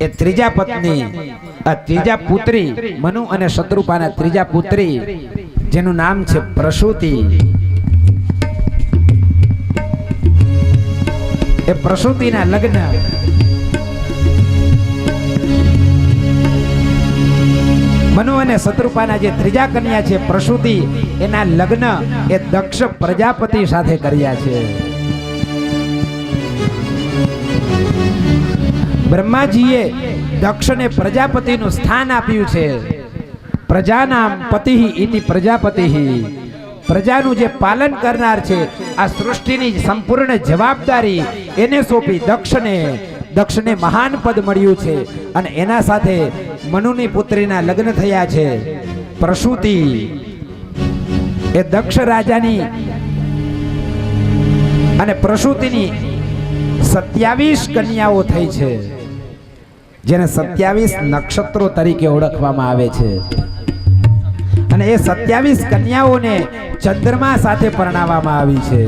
એ ત્રીજા પત્ની આ ત્રીજા પુત્રી મનુ અને શત્રુપાના ત્રીજા પુત્રી જેનું નામ છે પ્રસૂતિ. એ પ્રસૂતિના લગ્ન મનુ અને શત્રુપાના જે ત્રીજા કન્યા છે પ્રસૂતિ એના લગ્ન એ દક્ષ પ્રજાપતિ સાથે કર્યા છે. બ્રહ્માજીએ દક્ષને પ્રજાપતિનું સ્થાન આપ્યું છે. પ્રજાનામ પતિ ઇતિ પ્રજાપતિ. પ્રજાનું જે પાલન કરનાર છે આ સૃષ્ટિની સંપૂર્ણ જવાબદારી એને સોંપી દક્ષને મહાન પદ મળ્યું છે અને એના સાથે મનુની પુત્રીના લગ્ન થયા છે. પ્રસૂતિ એ દક્ષ રાજાની અને પ્રસૂતિની 27 કન્યાઓ થઈ છે જેને 27 નક્ષત્રો તરીકે ઓળખવામાં આવે છે. અને એ 27 કન્યાઓને ચંદ્રમા સાથે પરણાવવામાં આવી છે.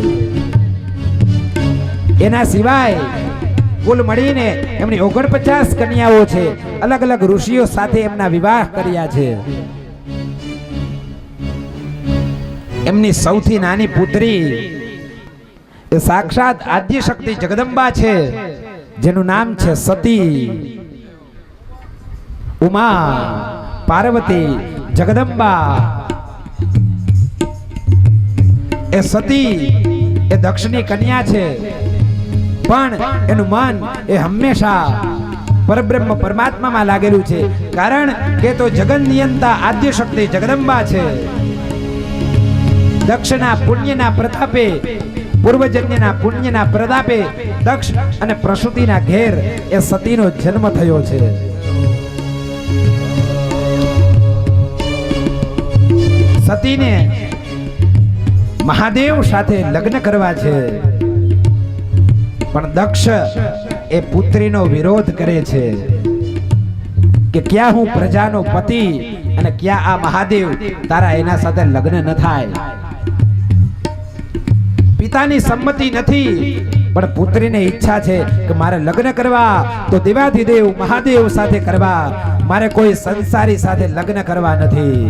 એના સિવાય કુલ મળીને એમની 49 કન્યાઓ છે. અલગ અલગ ઋષિઓ સાથે એમના વિવાહ કર્યા છે. એમની સૌથી નાની પુત્રી એ સાક્ષાત આદ્ય શક્તિ જગદંબા છે જેનું નામ છે સતી. ઉમા, પાર્વતી, જગદંબા. એ સતી એ દક્ષની કન્યા છે પણ એનું મન એ હંમેશા પરબ્રહ્મ પરમાત્મામાં લાગેલું છે કારણ કે તો જગત નિયંતા આદ્ય શક્તિ જગદંબા છે. દક્ષના પુણ્યના પ્રતાપે પૂર્વજન્યના પુણ્યના પ્રતાપે દક્ષ અને પ્રસૂતિના ઘેર એ સતીનો જન્મ થયો છે. સતીને મહાદેવ સાથે લગ્ન કરવા છે પણ દક્ષ એ પુત્રીનો વિરોધ કરે છે કે ક્યાં હું પ્રજાનો પતિ અને ક્યાં આ મહાદેવ તારા એના સાથે લગ્ન ન થાય. પિતાની સંમતિ નથી પણ પુત્રીને ઈચ્છા છે કે મારે લગ્ન કરવા તો દેવાધિદેવ મહાદેવ સાથે કરવા, મારે કોઈ સંસારી સાથે લગ્ન કરવા નથી.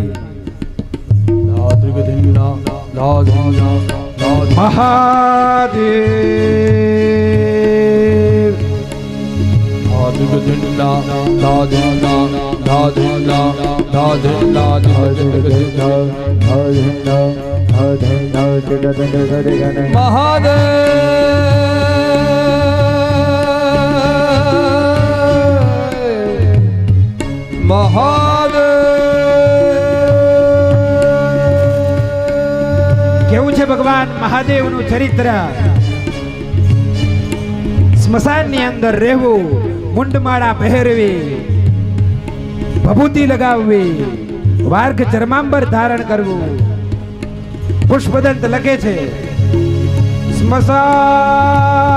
કેવું છે ભગવાન મહાદેવનું ચરિત્ર? સ્મશાનની અંદર રહેવું, મુંડમાળા પહેરવી, ભભૂતિ લગાવવી, વાર્ઘ ચર્માંબર ધારણ કરવું. પુષ્પદંત લખે છે સ્મશાને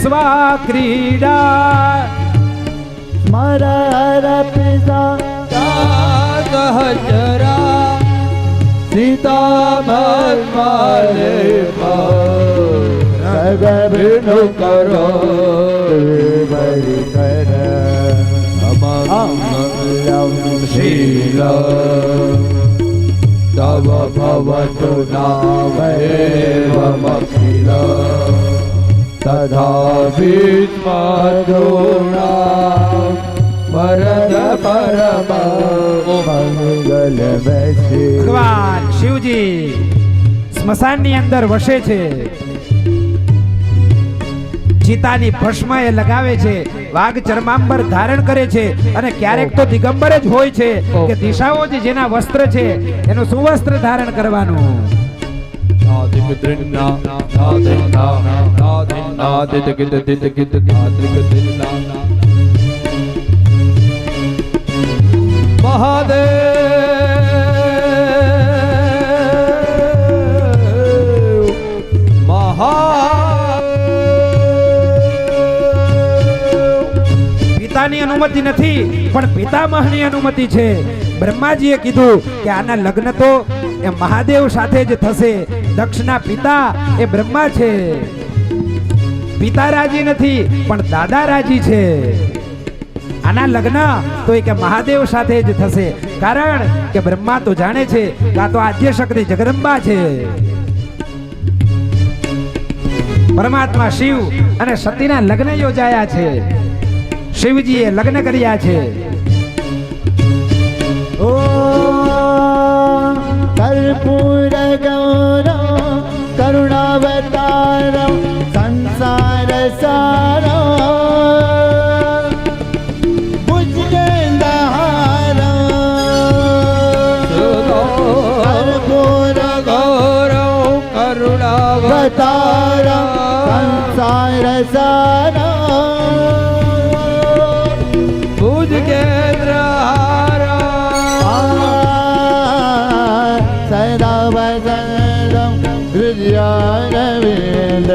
સ્વા ક્રીડા સ્મરા પિતા સહચરા સીતા ભસ્માલે સગભિનો કરો બરી કર અમંગલમ શીલ તવ ભવતુ નામૈવમખિલ તથા વિસ્મધુના વરદ પરમ મંગલ બેસી. ભગવાન શિવજી સ્મશાનની અંદર વસે છે. ચિતાની ભસ્મ એ લગાવે છે, વાઘ ચર્માંબર ધારણ કરે છે અને ક્યારેક તો દિગંબર જ હોય છે કે દિશાઓ જ જેના વસ્ત્ર છે એનું સુવસ્ત્ર ધારણ કરવાનું. પિતાની અનુમતિ નથી પણ પિતામહની અનુમતિ છે. બ્રહ્માજીએ કીધું કે આના લગ્ન તો એ મહાદેવ સાથે જ થશે. દક્ષના પિતા એ બ્રહ્મા છે. પિતા રાજી નથી પણ દાદા રાજી છે. આના લગ્ન તો એ કે મહાદેવ સાથે જ થશે, કારણ કે બ્રહ્મા તો જાણે છે કે આ તો આદ્ય શક્તિ જગદંબા છે. પરમાત્મા શિવ અને સતીના લગ્ન યોજાયા છે. શિવજીએ લગ્ન કર્યા છે. ઓ કર્પૂર ગૌરવ કરુણાવતારમ સંસાર સારો સંસાર સારા ભુજ કેન્દ્ર સદા વસંતમ હૃદયારવિંદ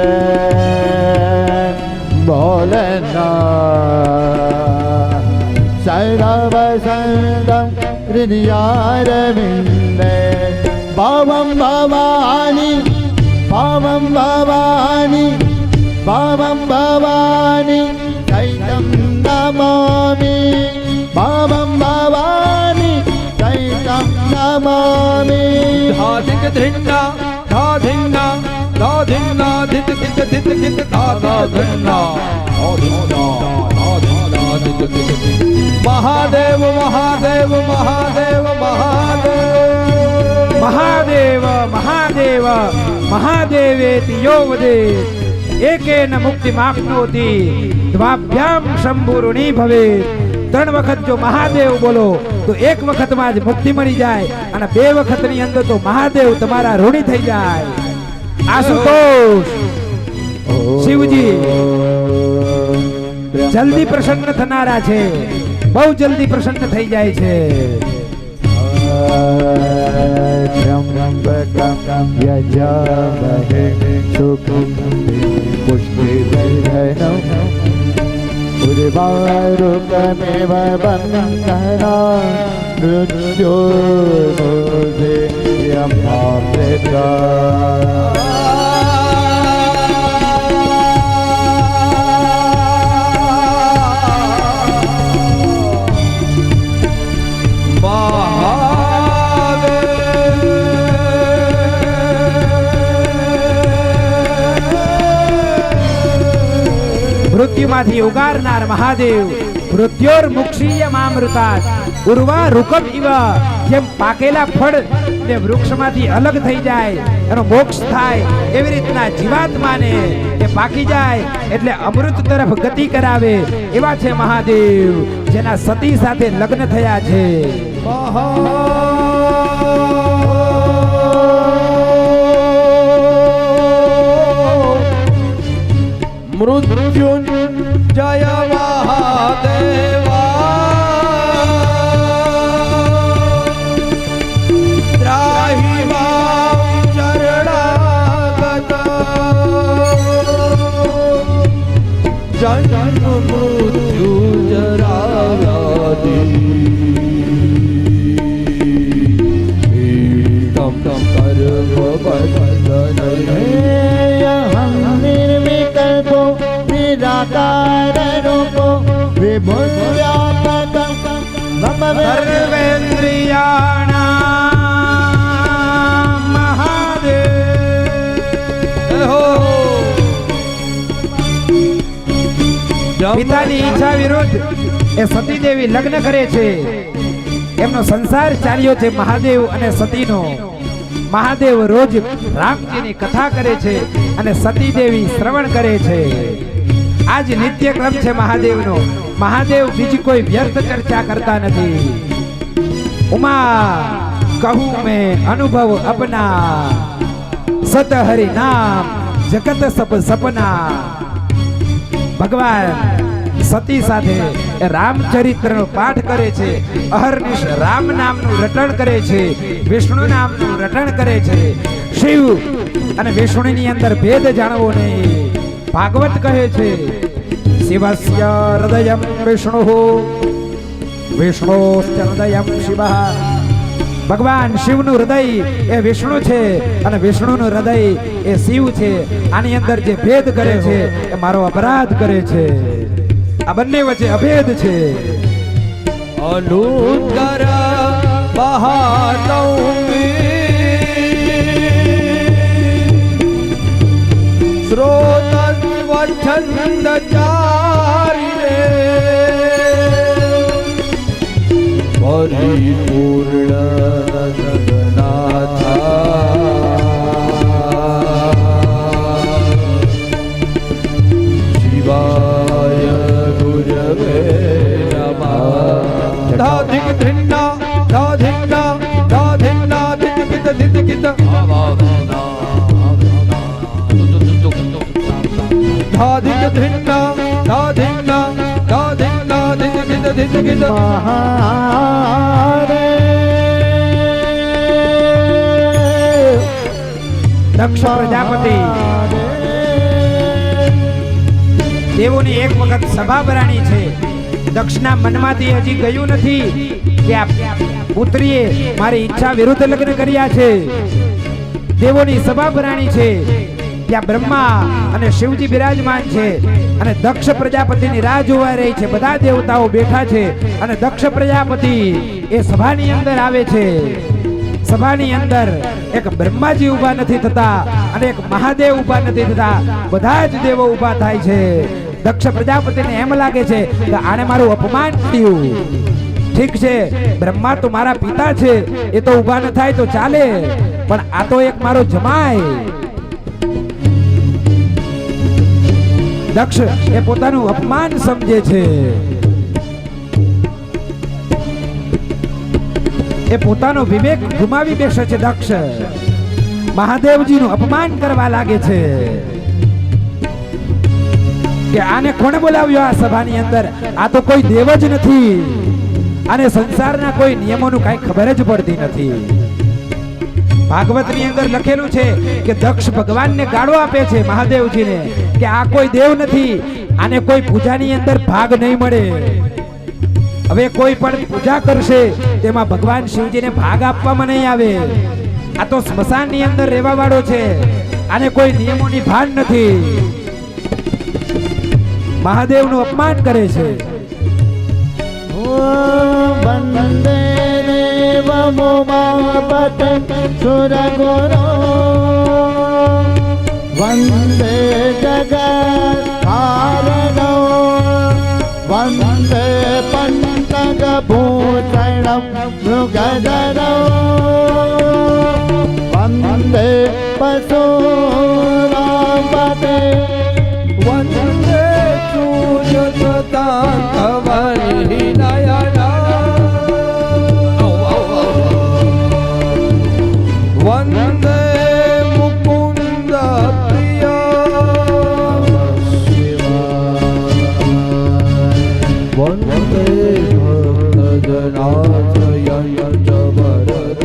ભોલેનાથ સદા વસંતમ હૃદયારવિંદ ભાવમ ભવાની ભાવમ ભવાની ભાવમ ભવાની ચૈતમ નમામિ ભાવમ ભવાની ચૈતમ નમામિ ધાધિક ધૃંડા ધાધિંગા ધાધિંગા ધિત ધિત ધિત ધિત ધાધા ધૃંડા ધાધિંગા ધાધિંગા ધિત ધિત મહાદેવ મહાદેવ મહાદેવ મહાદેવ મહાદેવ મહાદેવ મહાદેવેતિ યો વદેત એકેન મુક્તિ માપ્નોતિ દ્વાભ્યામ શંભુરુણી ભવેત. 3 વખત જો મહાદેવ બોલો તો 1 વખતમાં જ મુક્તિ મળી જાય, અને 2 વખતની અંદર તો મહાદેવ તમારા ઋણી થઈ જાય. આશુતોષ શિવજી જલ્દી પ્રસન્ન થનારા છે, બહુ જલ્દી પ્રસન્ન થઈ જાય છે. त्र्यम्बकं यजामहे सुगन्धिं पुष्टिवर्धनम् उर्वारुकमिव बन्धना मृत्योर्मुक्षेयमामृता. મૃત્યુમાંથી ઉગારનાર મહાદેવ મૃત્યોર્મુક્ષીયમામૃતાत् ઉર્વા રૂકમ ઇવ, જેમ પાકેલા ફળ ને વૃક્ષમાંથી અલગ થઈ જાય એનો મોક્ષ થાય, એવી રીતના જીવાત્માને એ પાકી જાય એટલે અમૃત તરફ ગતિ કરાવે એવા છે મહાદેવ, જેના સતી સાથે લગ્ન થયા છે. મૃત્યુંજય મહાદેવા ત્રાહિ માં શરણાગત જન્મ મૃત્યુ જરાવ્યાધિ તમ તમ કર્મ બંધન निराकार रूपो विभुव्यापकं સર્વેન્દ્રિયાણામ મહાદેવ. પિતાની ઈચ્છા વિરુદ્ધ એ સતી દેવી લગ્ન કરે છે. એમનો સંસાર ચાલ્યો છે મહાદેવ અને સતીનો. મહાદેવ રોજ રામજીની કથા કરે છે અને સતી દેવી શ્રવણ કરે છે. આજ નિત્ય ક્રમ છે મહાદેવનો. મહાદેવ બીજી કોઈ વ્યર્થ ચર્ચા કરતા નથી. ઉમા કહું મેં અનુભવ અપના, સત હરિ નામ જગત સબ સપના. ભગવાન સતી સાથે રામચરિત્રનો પાઠ કરે છે, અહર્નિશ રામ નામનું રટણ કરે છે, વિષ્ણુ નામનું રટણ કરે છે. શિવ અને વિષ્ણુની અંદર ભેદ જાણવો નહીં. ભાગવત કહે છે શિવસ્ય હૃદયમ વિષ્ણુ વિષ્ણુસ્ય હૃદયમ શિવ. ભગવાન શિવનું હૃદય એ વિષ્ણુ છે અને વિષ્ણુનું હૃદય એ શિવ છે. આની અંદર જે ભેદ કરે છે એ મારો અપરાધ કરે છે. આ બંને વચ્ચે અભેદ છે. अनुत्तर महानवमी श्रोतस्वच्छन्दचारिणे परिपूर्ण जगन्नाथा शिवाय गुरवे नमः। धाधिक धिन्ना धाधिन्ना धाधिन्ना धित धित धित धाधिक धिन्ना धाधिन्ना धाधिन्ना धित धित धित धित દક્ષ પ્રજાપતિ દેવોની એક વખત સભા ભરાણી છે. દક્ષના મનમાંથી હજી ગયું નથી કે આ પુત્રીએ મારી ઈચ્છા વિરુદ્ધ લગ્ન કર્યા છે. દેવોની સભા ભરાણી છે. ત્યાં બ્રહ્મા અને શિવજી બિરાજમાન છે અને દક્ષ પ્રજાપતિની રાહ જોવાઈ રહી છે. બધા દેવતાઓ બેઠા છે અને દક્ષ પ્રજાપતિ એ સભાની અંદર આવે છે. સભાની અંદર એક બ્રહ્માજી ઊભા નથી થતા અને એક મહાદેવ ઊભા નથી થતા. બધા જ દેવો ઊભા થાય છે. દક્ષ પ્રજાપતિને એમ લાગે છે કે આણે મારું અપમાન કર્યું. ઠીક છે, બ્રહ્મા તો મારા પિતા છે, એ તો ઊભા ન થાય તો ચાલે, પણ આ તો એક મારો જમાય. દક્ષ એ પોતાનું અપમાન સમજે છે. એ પોતાનો વિવેક ગુમાવી બેસે છે. દક્ષ મહાદેવજીનું અપમાન કરવા લાગે છે કે આને કોણે બોલાવ્યો આ સભાની અંદર? આ તો કોઈ દેવ જ નથી. આને સંસારના કોઈ નિયમોનું કાંઈ ખબર જ પડતી નથી. ભાગવતની અંદર લખેલું છે કે દક્ષ ભગવાનને ગાળો આપે છે મહાદેવજીને કે આ કોઈ દેવ નથી, આને કોઈ પૂજાની અંદર ભાગ નહીં મળે. હવે કોઈ પણ પૂજા કરશે તેમાં ભગવાન શિવજીને ભાગ આપવામાં નહીં આવે. આ તો સ્મશાનની અંદર રહેવા વાળો છે, આને કોઈ નિયમોની ભાન નથી. મહાદેવનું અપમાન કરે છે. વંદે દેવમોમાપતે સુરગુરો વંદે જગત્કારણો વંદે પંકજભૂષણં મૃગધરો વંદે પશુરામપતે વંદે સૂર્યસતાંકવરી નયના વંદે મુકુંદ પ્રિયા વંદે ભક્તજનાશ્રયં વરદ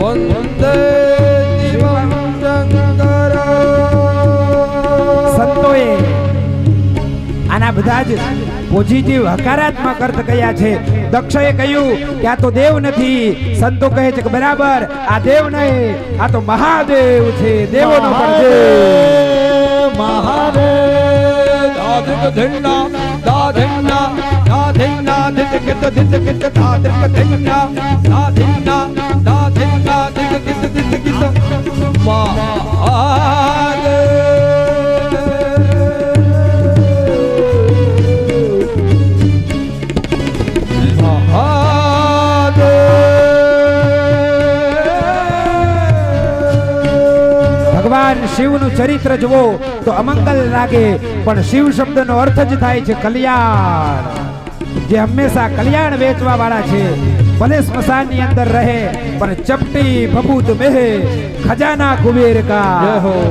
વંદે દિવં શંકર. સંતોએ આના બધા જ પોઝિટિવ હકારાત્મક અર્થ કયા છે. દક્ષએ કહ્યું કે આ તો દેવ નથી. સંતો કહે છે કે બરાબર, આ દેવ નહીં, આ તો મહાદેવ છે, દેવોનો પણ દેવ. મહાદેવ દાધિક ધિન્ના દાધિન્ના દાધિન્ના ધિતકિત ધિતકિત દાધિક ધિન્ના દાધિન્ના દાધિન્ના ધિતકિત ધિતકિત મહાદેવ ભગવાન શિવનું ચરિત્ર જુઓ તો અમંગલ લાગે, પણ શિવ શબ્દનો અર્થ જ થાય છે કલ્યાણ. જે હંમેશા કલ્યાણ વેચવા વાળા છે. ભલે સ્મશાનની અંદર રહે પણ ચપટી ભભૂત મેહે ખજાના કુબેર કા,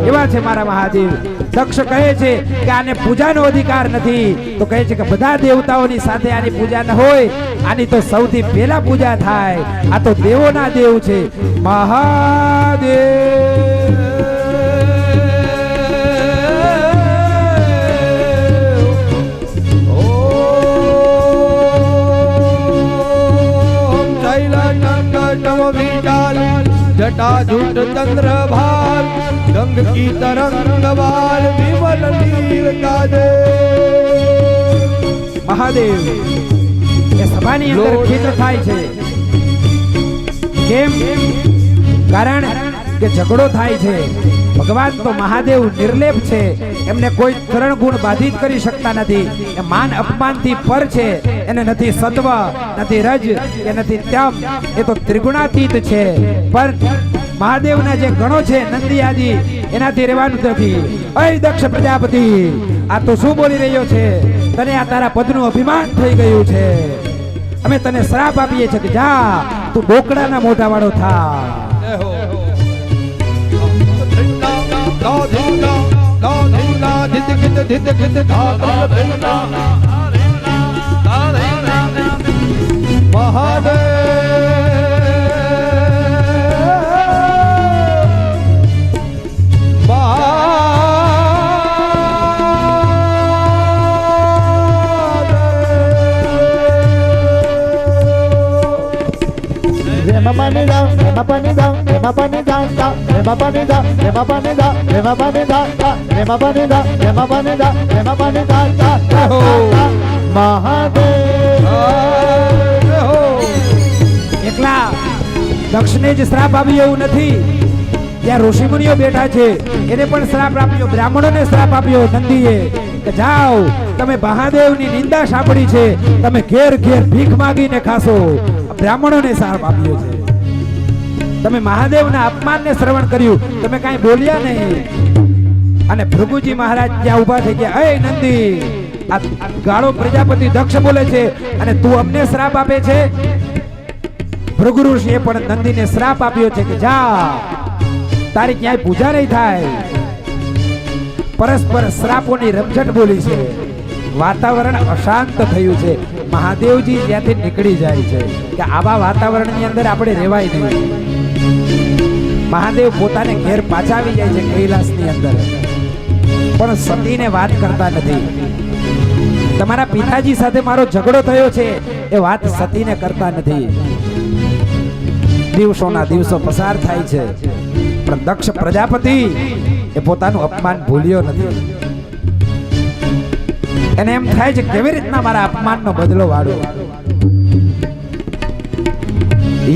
એવા છે મારા મહાદેવ. દક્ષ કહે છે કે આને પૂજાનો અધિકાર નથી, તો કહે છે કે બધા દેવતાઓની સાથે આની પૂજા ન હોય, આની તો સૌથી પહેલા પૂજા થાય. આ તો દેવોના દેવ છે મહાદેવ. जटाजूट चंद्रभाल गंग की तरंग बाल विमल नील काजे મહાદેવ એ સભાની અંદર ખીચ થાય છે. કેમ? કારણ કે ઝઘડો થાય છે. ભગવાન તો મહાદેવ નિર્લેપ છે, એમને કોઈ ત્રણ ગુણ બાધિત કરી શકતા નથી. એ માન અપમાનથી પર છે. એને નથી સત્વ, નથી રજ કે નથી તમ, એ તો ત્રિગુણાતીત છે. પણ મહાદેવના જે ગણો છે નંદી આદિ, એનાથી રહેવાનું નથી. અય દક્ષ પ્રજાપતિ, આ તો શું બોલી રહ્યો છે? તને આ તારા પદનું અભિમાન થઈ ગયું છે. અમે તને શ્રાપ આપીએ છીએ કે જા તું બોકડાના મોઢા વાળો થા. એકલા દક્ષને જ શ્રાપ આપ્યો એવું નથી. ત્યાં ઋષિમુનિઓ બેઠા છે, એને પણ શ્રાપ આપ્યો. બ્રાહ્મણોને શ્રાપ આપ્યો નંદીએ કે જાઓ, તમે મહાદેવની નિંદા સાંભળી છે, તમે ઘેર ઘેર ભીખ માંગીને ખાશો. બ્રાહ્મણોને શ્રાપ આપ્યો છે. તમે મહાદેવના અપમાનને શ્રવણ કર્યું, તમે કાંઈ બોલ્યા નહીં. અને ભૃગુજી મહારાજ ત્યાં ઊભા થઈ ગયા. અય નંદી, આ ગાળો પ્રજાપતિ દક્ષ બોલે છે અને તું અમને શ્રાપ આપે છે. ભૃગુ ઋષિએ પણ નંદીને શ્રાપ આપ્યો છે કે જા, તારી ક્યાંય પૂજા નહીં થાય. પરસ્પર શ્રાપોની રમઝટ બોલી છે. વાતાવરણ અશાંત થયું છે. મહાદેવજી ત્યાંથી નીકળી જાય છે કે આવા વાતાવરણની અંદર આપણે રહેવાય નહીં. મહાદેવ પોતાને ઘેર પાછા આવી જાય છે કૈલાસની અંદર. પણ સતીને વાત કરતા નથી. તમારા પિતાજી સાથે મારો ઝઘડો થયો છે એ વાત સતીને કરતા નથી. દિવસોના દિવસો પસાર થાય છે, પણ દક્ષ પ્રજાપતિ એ પોતાનું અપમાન ભૂલ્યો નથી. એને એમ થાય છે કેવી રીતના મારા અપમાનનો બદલો વાળો.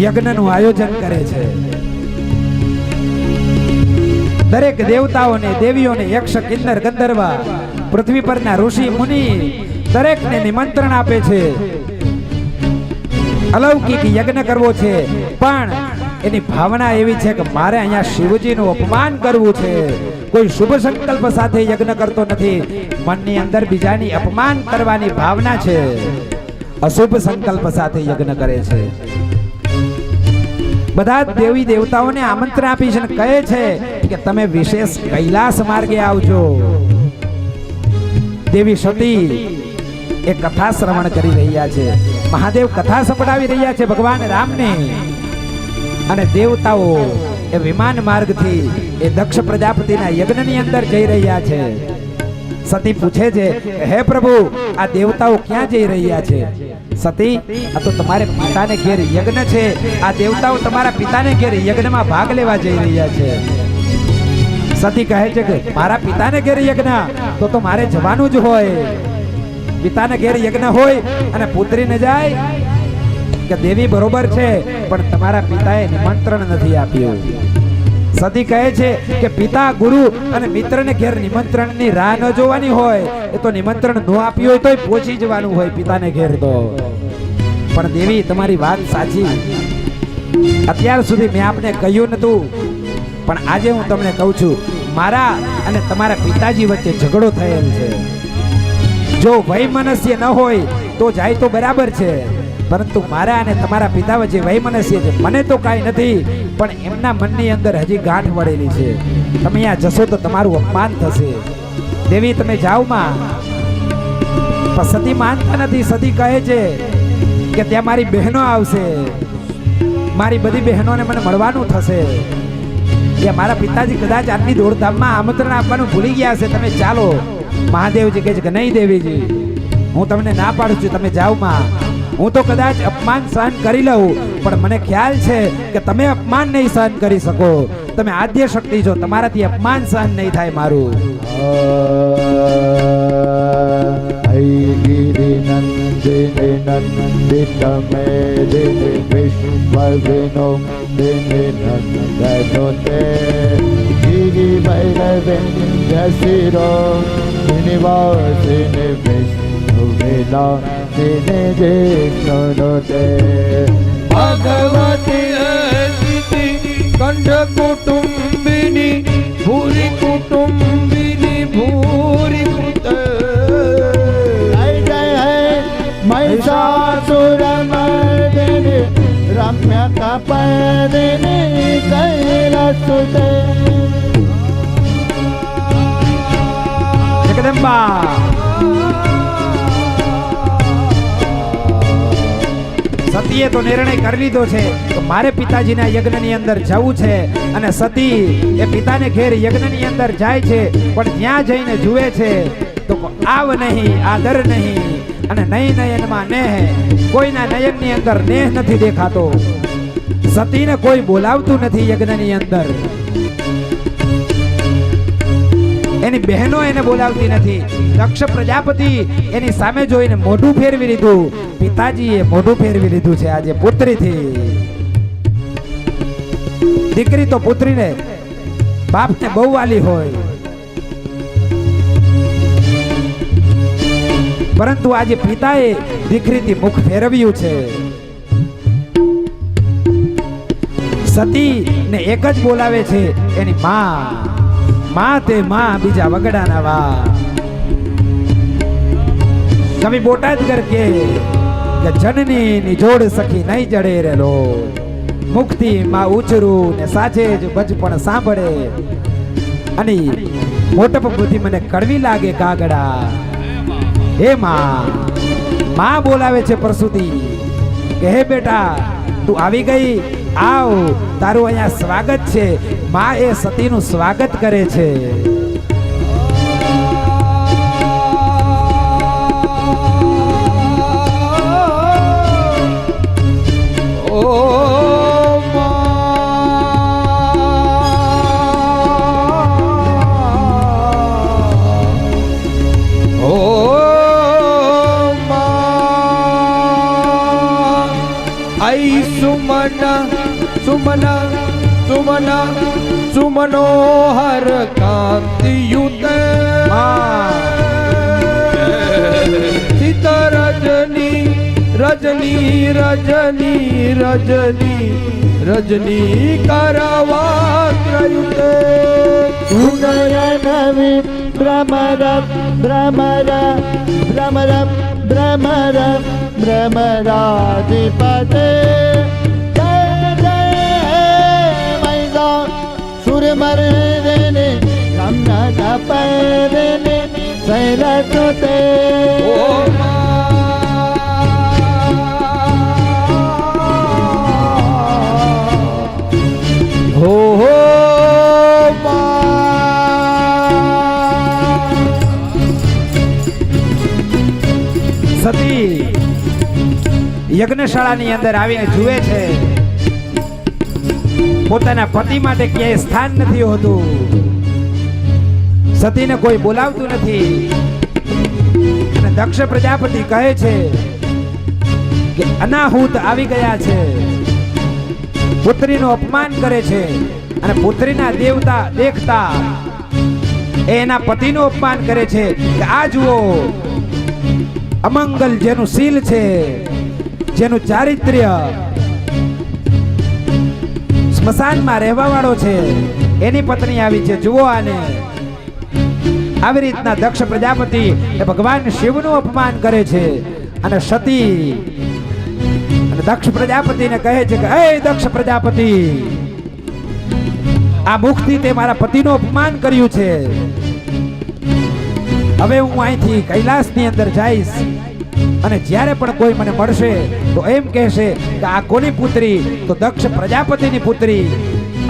યજ્ઞનું આયોજન કરે છે. દરેક દેવતાઓને, દેવીઓને, યક્ષ, કિન્નર, ગંધર્વ, પૃથ્વી પરના ઋષિ મુનિ દરેકને નિમંત્રણ આપે છે. અલૌકિક યજ્ઞ કરવો છે, પણ એની ભાવના એવી છે કે મારે અહીંયા શિવજીનું અપમાન કરવું છે. કોઈ શુભ સંકલ્પ સાથે યજ્ઞ કરતો નથી. મનની અંદર બીજાની અપમાન કરવાની ભાવના છે. અશુભ સંકલ્પ સાથે યજ્ઞ કરે છે. બધા દેવી દેવતાઓને આમંત્રણ આપી છે અને કહે છે કે તમે વિશેષ કૈલાસ માર્ગે આવજો. દેવી સતી એ કથા શ્રવણ કરી રહ્યા છે. મહાદેવ કથા સંભળાવી રહ્યા છે ભગવાન રામને. અને દેવતાઓ એ વિમાન માર્ગથી એ દક્ષ પ્રજાપતિના યજ્ઞની અંદર જઈ રહ્યા છે. સતી પૂછે છે હે પ્રભુ, આ દેવતાઓ ક્યાં જઈ રહ્યા છે? સતી, આ તો તમારે પિતાને ઘેર યજ્ઞ છે. આ દેવતાઓ તમારા પિતાને ઘેર યજ્ઞમાં ભાગ લેવા જઈ રહ્યા છે. સતી કહે છે કે મારા પિતાને ઘેર યજ્ઞ, તો મારે જવાનું જ હોય. પિતાને ઘેર યજ્ઞ હોય અને પુત્રી ન જાય કે દેવી બરોબર છે, પણ તમારા પિતાએ નિમંત્રણ નથી આપ્યું. સતી કહે છે કે પિતા, ગુરુ અને મિત્રને ઘેર નિમંત્રણની રાહ ન જોવાની હોય. એ તો નિમંત્રણ ન આપ્યું હોય તોય પહોંચી જવાનું હોય પિતાને ઘેર. તો પણ દેવી, તમારી વાત સાચી. અત્યાર સુધી મેં આપને કહ્યું નતું, પણ આજે હું તમને કહું છું, મારા અને તમારા પિતાજી વચ્ચે ઝઘડો થયેલ છે. જો વૈમનસ્ય ન હોય તો જાય તો બરાબર છે, પરંતુ મારા અને તમારા પિતા વચ્ચે વૈમનસ્ય છે. મને તો કાંઈ નથી, પણ એમના મનની અંદર હજી ગાંઠ વળેલી છે. તમે અહીંયા જશો તો તમારું અપમાન થશે. દેવી, તમે જાઓ માં. પણ સતી માનતા નથી. સતી કહે છે કે ત્યાં મારી બહેનો આવશે, મારી બધી બહેનોને મને મળવાનું થશે. એ મારા પિતાજી કદાચ આજની દોડધામમાં આમંત્રણ આપવાનું ભૂલી ગયા છે. તમે ચાલો. મહાદેવજી કહે છે કે નહીં દેવીજી, હું તમને ના પાડું છું, તમે જાઓ માં. હું તો કદાચ અપમાન સહન કરી લઉં, પણ મને ખ્યાલ છે કે તમે અપમાન નહીં સહન કરી શકો. તમે આદ્ય શક્તિ છો, તમારાથી અપમાન સહન નહીં થાય મારું. ગિરિનંદિને નંદિત મેદિને વિશ્વવિનોદિને નંદનોતે ગિરિવૈરવિંદ્ય શિરો નિવાસિને વિષ્ણુવિલાસિને જિષ્ણુનોતે ભગવતી કંઠ કુટુંબિની ભૂરી કુટુંબિની ભૂરી महिषासुरमर्दिनि रम्यकपर्दिनि कैलासुते જગદંબા સતીએ તો નિર્ણય કરી લીધો છે કે મારે પિતાજીના યજ્ઞની અંદર જવું છે. અને સતી એ પિતાને ઘેર યજ્ઞની અંદર જાય છે, પણ ત્યાં જઈને જુએ છે તો આવ નહીં, આદર નહીં, અને નહીં નયનમાં નેહ. કોઈના નયનની અંદર નેહ નથી દેખાતો. સતીને કોઈ બોલાવતું નથી યજ્ઞની અંદર. એની બહેનો એને બોલાવતી નથી. દક્ષ પ્રજાપતિ એની સામે જોઈને મોઢું ફેરવી લીધું. પિતાજીએ મોઢું ફેરવી લીધું છે આજે પુત્રીથી. દીકરી તો પુત્રીને બાપને બહુ વાલી હોય, પરંતુ આજે પિતાએ દીકરીથી મુખ ફેરવ્યું છે. સતી ને એક જ બોલાવે છે એની માં. માં તે માં, બીજા વગડાના વા. કવિ બોટાદગર કે જનની નિજોડ સખી નહીં જડે રેલો, મુક્તિ માં ઉછરું ને સાચે જ બચપણ સાંભળે, અને મોટપ બુદ્ધિ મને કડવી લાગે કાગડા. હે માં બોલાવે છે પ્રસૂતિ કે હે બેટા તું આવી ગઈ, આવ, તારું અહીંયા સ્વાગત છે. માં એ સતીનું સ્વાગત કરે છે. સુમન સુમન સુમનોહર કાંતિયુત સિત રજની રજની રજની રજની રજની કરવાત્રયુત ઉદયનવિ ભ્રમર ભ્રમર ભ્રમર ભ્રમર ભ્રમરાધિપતે સુરમર્દિને રમ્યકપર્દિને શૈલસુતે હો હો સતી યજ્ઞશાળાની અંદર આવીને જુએ છે પોતાના પતિ માટે ક્યાંય સ્થાન નથી હોતું. સતીને કોઈ બોલાવતું નથી. અને દક્ષ પ્રજાપતિ કહે છે કે અનાહૂત આવી ગયા છે, પુત્રીનું અપમાન કરે છે, અને પુત્રીના દેવતા દેખતા એના પતિનું અપમાન કરે છે કે આ જુઓ, અમંગલ જેનું શીલ છે, જેનું ચારિત્ર્ય સ્મશાનમાં રહેવા વાળો છે, એની પત્ની આવી છે, જુઓ આને. આવી રીતના દક્ષ પ્રજાપતિ એ ભગવાન શિવનું અપમાન કરે છે. અને સતી અને દક્ષ પ્રજાપતિને કહે છે કે હે દક્ષ પ્રજાપતિ, આ મુખથી તે મારા પતિનું અપમાન કર્યું છે. હવે હું અહીંથી કૈલાસની અંદર જઈશ, અને જ્યારે પણ કોઈ મને મળશે તો એમ કહેશે કે આ કોની પુત્રી? તો દક્ષ પ્રજાપતિની પુત્રી.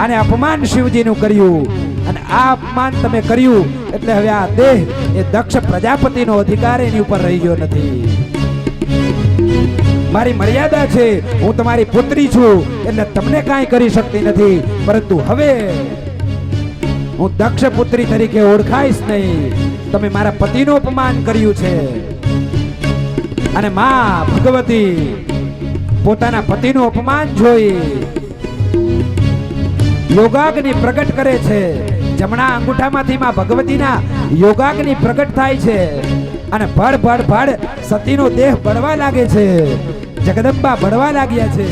અને અપમાન શિવજીનું કર્યું, અને આ અપમાન તમે કર્યું એટલે હવે આ દેહ એ દક્ષ પ્રજાપતિનો અધિકાર એની ઉપર રહી ગયો નથી. મારી મર્યાદા છે, હું તમારી પુત્રી છું એટલે તમને કાંઈ કરી શકતી નથી, પરંતુ હવે હું દક્ષ પુત્રી તરીકે ઓળખાઈશ નહીં. તમે મારા પતિનું અપમાન કર્યું છે. અને માં ભગવતી પોતાના પતિનું અપમાન જોઈ યોગાગ્નિ પ્રગટ કરે છે. જમણા અંગૂઠામાંથી માં ભગવતીના યોગાગ્નિ પ્રગટ થાય છે અને ભડ ભડ ભડ સતીનો દેહ બળવા લાગે છે. જગદંબા બળવા લાગ્યા છે.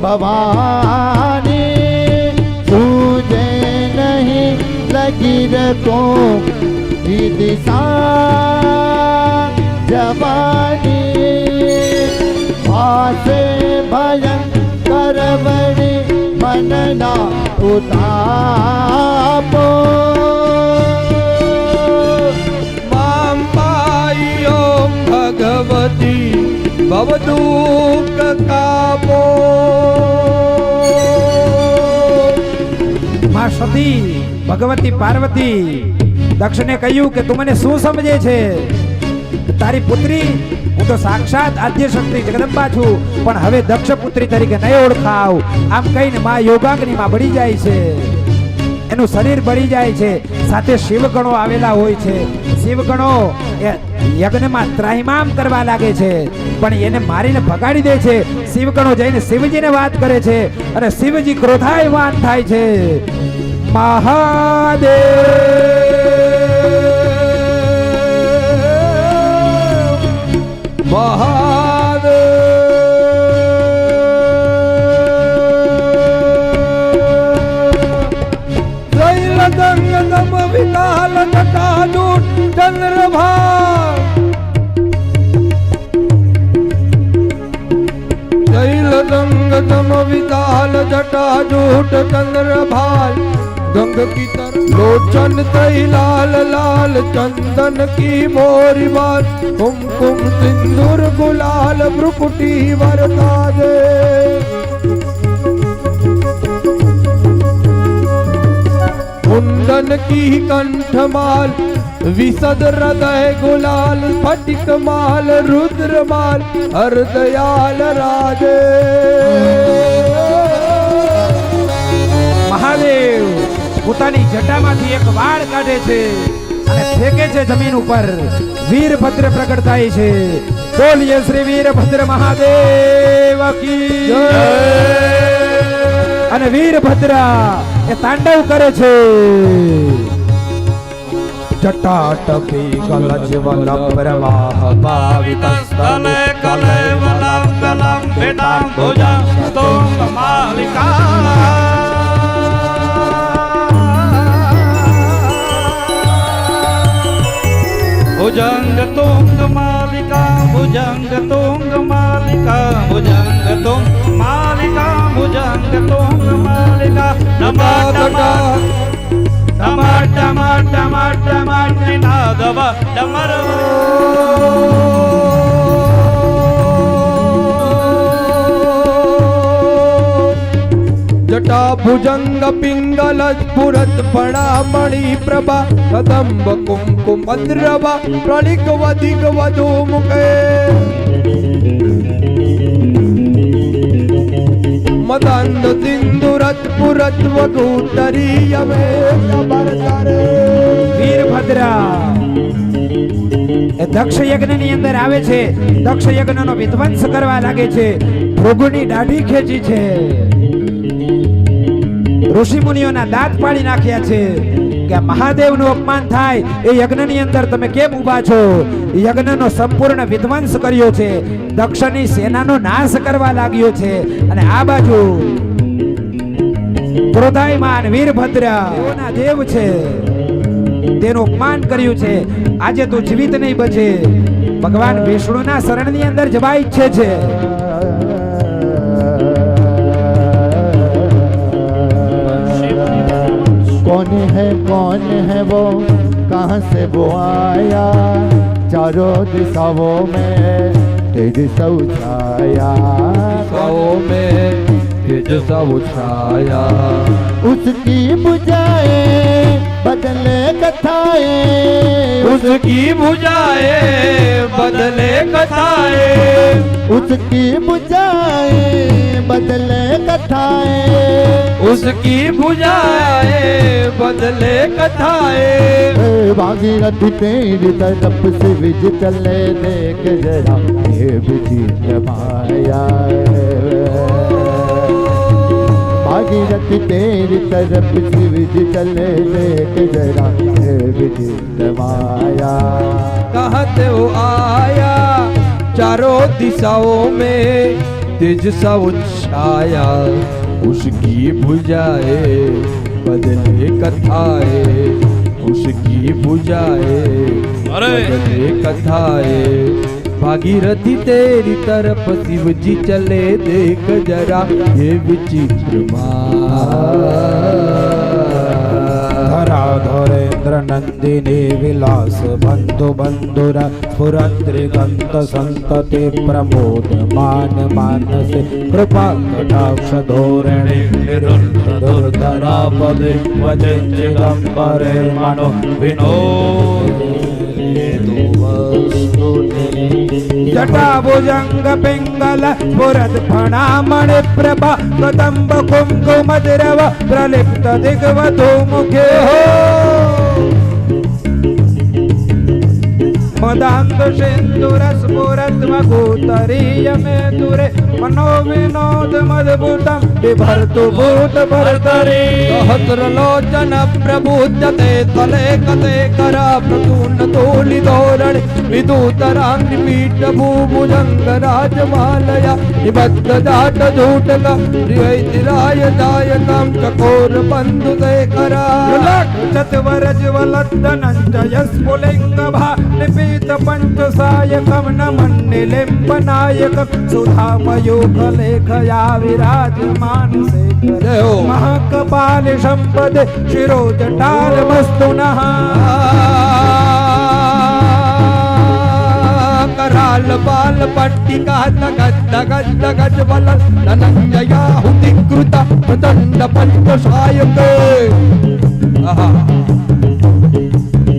भवानी तुझे नहीं लगी रखो दिशा जवानी भासे भयंकर बड़ी मनना उतापो मां पाई ओम भगवती भवदुःख कापो. માં સતી ભગવતી પાર્વતી દક્ષને કહ્યું કે તું મને શું સમજે છે? તારી પુત્રી હું તો સાક્ષાત આદ્ય શક્તિ જગદંબા છું, પણ હવે દક્ષ પુત્રી તરીકે નહીં ઓળખાવ. આમ કહીને માં યોગાગ્નિમાં બળી જાય છે. એનું શરીર બળી જાય છે. સાથે શિવગણો આવેલા હોય છે. શિવગણો એ યજ્ઞમાં ત્રાહિમામ કરવા લાગે છે, પણ એને મારીને ભગાડી દે છે. શિવગણો જઈને શિવજીને વાત કરે છે અને શિવજી ક્રોધાયમાન થાય છે. મહાદેવ મહાદેવ શૈલદંગમ વિકાલ જટાજૂટ ચંદ્રભા शैलदंगम विशाल जटाजूट चंद्रभाल गंग की तरह लोचन तई लाल लाल चंदन की मोरी बाल कुमकुम सिंदूर गुलाल भ्रुकुटी वरताजे कुंदन की कंठमाल विसद हृदय गुलाल स्फटिक माल रुद्र माल हरदयाल राजे. મહાદેવ પોતાની જટામાંથી એક વાળ કાઢે છે અને ફેંકે છે જમીન ઉપર. વીરભદ્ર પ્રગટ થાય છે. બોલીએ શ્રી વીરભદ્ર મહાદેવ કી જય. અને વીરભદ્ર એ તાંડવ કરે છે. જટાટપી કલજવલમ પ્રવાહ ભાવિતસ્થલે કલેવલમ ગલમ ભેદામ ભુજા તોમ માલિકા ભુજંગ તુંગ માલિકા ભુજંગ તુંગ માલિકા ભુજંગ તુંગ માલિકા ભુજંગ તુંગ માલિકા નમા નમા Damar, damar, damar, damar, nidadava, damar. जटा भुजंग पिंगल स्फुरत फणा मणि प्रभा कदम्ब कुमकुम भद्रभा प्रणिक वधिक वधु मुखे मदंद सिंधुरत पुरत वधूतरी यमे बरतरे. વીરભદ્ર એ દક્ષ યજ્ઞની અંદર આવે છે. દક્ષ યજ્ઞનો વિધ્વંસ કરવા લાગે છે. ભૃગુની દાઢી ખેંચી છે. ઋષિ મુનિઓના દાંત પાડી નાખ્યા છે કે મહાદેવનું અપમાન થાય એ યજ્ઞની અંદર તમે કેમ ઊભા છો? યજ્ઞનો સંપૂર્ણ વિધ્વંસ કર્યો છે. દક્ષની સેનાનો નાશ કરવા લાગ્યો છે. અને આ બાજુ ક્રોધાયમાન વીરભદ્ર દેવના દેવ છે. તેનું અપમાન કર્યું છે. આજે તું જીવિત નહીં બચે. ભગવાન વિષ્ણુના શરણની અંદર જવા ઈચ્છે છે. कौन है वो कहाँ से वो आया चारों दिशाओं में तेज सब छाया दिशाओं में तेज सब छाया उसकी बुझाए बदले कथाएं उसकी बुझाए बदले कथाएं उसकी बुझाए बदले कथाएं उसकी बुझाए बदले कथाएं भागीरथ तेरी तरफ से विज चले देख जरा ये विचित्र माया भागीरथ तेरी तरफ से विज चले देख जरा ये विचित्र माया कहते वो आया चारों दिशाओं में तेज सा छाया उसकी बुझाए बदले कथाएं उसकी बुझाए बदले कथाएं भागीरथी तेरी तरफ शिव जी चले देख जरा ये विचित्र धराधरेन्द्र नंदिनी विलास बंधु बंधुरा स्फुरत्रिगंत संतति प्रमोद मान मानसे कृपा कटाक्ष धोरणे निरुद्धरा पदे वचिगंबरे मनो विनोद जटाभुजंग पिंगल स्फुरद फणामणि प्रभा कदंब कुंकुमद्रव प्रलिप्त दिग्वधू मुखे मदांत सिंदूर स्फुरद मधुतरीय में तुरे मनो विनोद मद्भुतम बिभर्तु भूत भर्तरी सहस्र लोचन प्रबुद्धते तले कते करा प्रसून तोलि धोरण विदूतरांग पीठ भूभुजंग राजमालया निबद्ध जाट झूटक प्रियतिराय दायकम चकोर बंधु ते करा चतवर ज्वलद्धनंजय स्फुलिंग भा निपीत पंचसायकम नमन निलिम्बनायकम सुधामयूख लेखया विराजमान से महकपाल संपद शिरोजटाल मस्तुनः कराल बाल पट्टिका तगद तगद तगद बल धनंजया हुतिकृत प्रचंड पंचसायक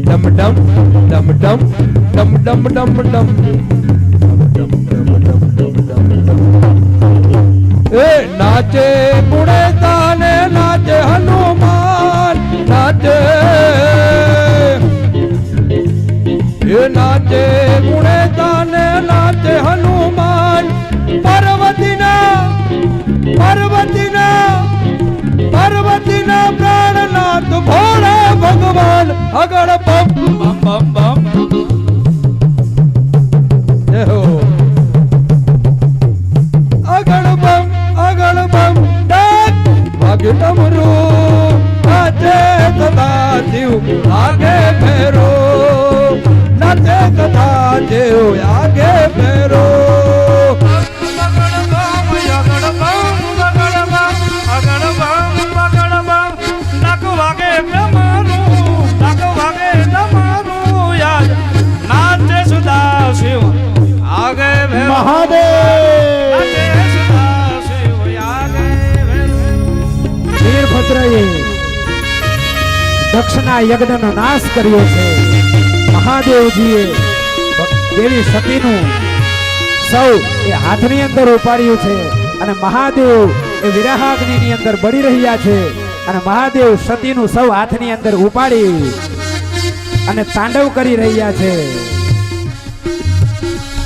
डम डम डम डम डम डम डम डम ए नाचे बुढ़े ताने नाचे हनुमान नाचे ये नाचे बुढ़े ताने नाचे हनुमान पार्वतीना पार्वतीना पार्वतीना प्राणनाथ भोले भगवान अगड़ बम बम बम बम हो अगड़ बम डाक भाग्य डमरू नाचे सदा शिव आगे फेरो नाचे सदा शिव आगे फेरो વીરભદ્રએ દક્ષના યજ્ઞનો નાશ કર્યો છે. મહાદેવજીએ દેવી સતીનું સૌ એ હાથની અંદર ઉપાડ્યું છે અને મહાદેવ એ વિરહાગ્નિની અંદર બળી રહ્યા છે અને મહાદેવ સતીનું સૌ હાથની અંદર ઉપાડી અને તાંડવ કરી રહ્યા છે.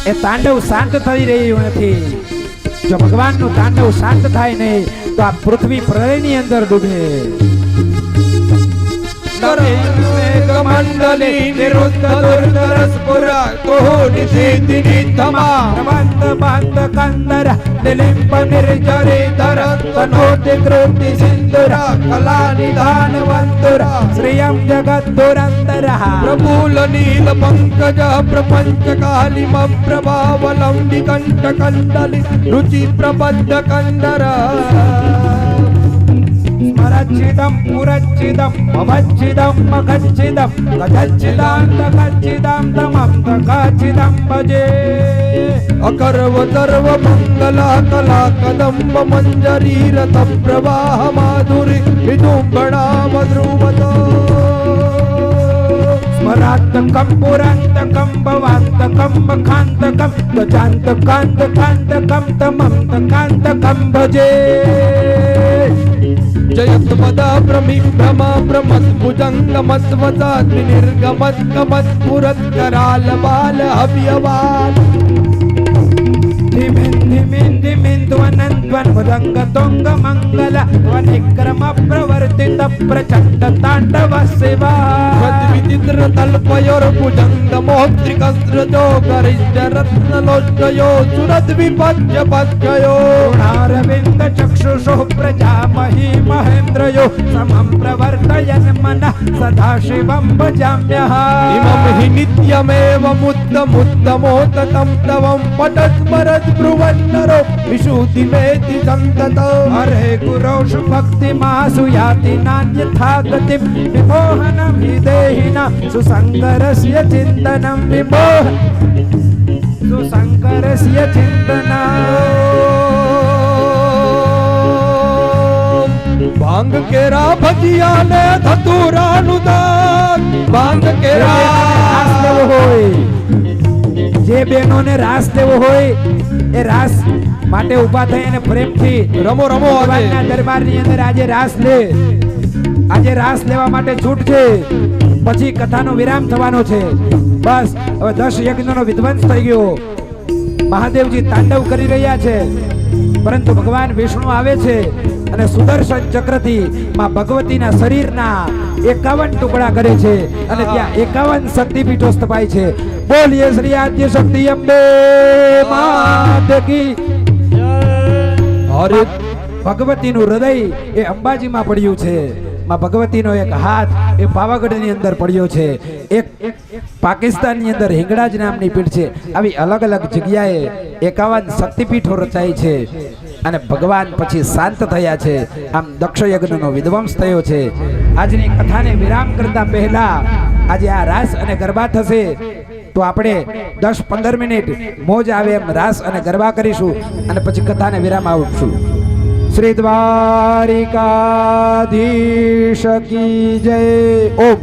એ તાંડવ શાંત થઈ રહ્યું નથી. જો ભગવાનનું તાંડવ શાંત થાય નહીં તો આ પૃથ્વી પ્રલયની અંદર ડૂબે. મંડલી નિરુદ્ધ દુર્ધર સ્ફુર કોહુનિ સિદ્ધિ નિધમા પ્રમંત બાંધ કંદર દિલિંબ નિર્જરે ધર તનોતિ કૃતિ સિંદુરા કલા નિધાન વંદુરા શ્રિયમ જગત દુરંદર પ્રફુલ્લ નીલ પંકજ પ્રપંચ કાલિમ પ્રભાવલંબી કંઠ કંડલી રુચિ પ્રબદ્ધ કંદર સ્મરચ્છિદમ પુરચ્છિદમ ભવચ્છિદમ મખચ્છિદમ ગજચ્છિદાંત કચ્છિદમ તમમ તકચ્છિદમ ભજે અકર્વ સર્વ મંગલા કલા કદંબ મંજરી રત પ્રવાહ માધુરી વિદુંબણા મધ્રુવત સ્મરાંતકમ પુરાંતકમ ભવાંતકમ મખાંતકમ ગજાંતકાંતકાંતકમ તમમ તકાંતકમ ભજે જયત મદા પ્રમિભ્રમા પ્રમત ભુજંગ મત્વતા નિર્ગમત ગમત પુરત કરાલ બાલ હવ્યવાલ ધીમેન ધીમેન ધીમેન ધ્વનન ધ્વન મૃદંગ તુંગ મંગલ ધ્વનિક્રમ પ્રવર્તિત પ્રચંડ તાંડવ સેવા વિચિત્ર તલ્પયોર ભુજંગ મોત્રિકસ્ત્રજો ગરિષ્ઠ રત્નલોષ્ટયો સુરત વિપજ્ય પદ્યયો ગુણારવિંદ ચક્ષુષો પ્રજામહી મહેન્દ્રયો સમમ પ્રવર્તયન મનઃ સદા શિવમ ભજામ્યઃ ઇમં હિ નિત્યમેવ મુદ્દમોતતમ તવં પટસ્મરત બ્રુવન્નરો વિશુદ્ધિમેતિ સંતત હરે ગુરોષુ ભક્તિ માસુ યાતિ નાન્યથા ગતિમ વિમોહનમ હિ દેહિના સુસંગરસ્ય ચિંતનમ વિમોહ સુસંગરસ્ય ચિંતના ભાંગ કેરા ભજીયા ને ધતુરાનું દાન ભાંગ રાસ દેવો કેરા હોય જે બહેનોને રાસ દેવો હોય એ રાસ માટે ઊભા થઈ અને પ્રેમથી રમો રમો ભગવાનના દરબારની અંદર આજે રાસ લે. આજે રાસ લેવા માટે છૂટ છે, પછી કથાનો વિરામ થવાનો છે. બસ હવે 10 યજ્ઞનો વિધ્વંસ થઈ ગયો. મહાદેવજી તાંડવ કરી રહ્યા છે, પરંતુ ભગવાન વિષ્ણુ આવે છે અને સુદર્શન ચક્રથી માં ભગવતીના શરીરના 51 ટુકડા કરે છે અને ત્યાં 51 શક્તિપીઠો સ્થપાય છે. બોલીએ શ્રી આદ્ય શક્તિ અંબે માત કી. અરે ભગવતીનું હૃદય એ અંબાજીમાં પડ્યું છે. માં ભગવતીનો એક હાથ એ પાવાગઢની અંદર પડ્યો છે. એક પાકિસ્તાનની અંદર હિંગળાજ નામની પીઠ છે. આવી અલગ અલગ જગ્યાએ 51 શક્તિપીઠો રચાય છે અને ભગવાન પછી શાંત થયા છે. આમ દક્ષ યજ્ઞનો વિધ્વંસ થયો છે. આજની કથાને વિરામ કરતા પહેલા આજે આ રાસ અને ગરબા થશે, તો આપણે 10-15 મિનિટ મોજ આવે એમ રાસ અને ગરબા કરીશું અને પછી કથાને વિરામ આપશું. શ્રી દ્વારિકાધીશ કી જય. ઓમ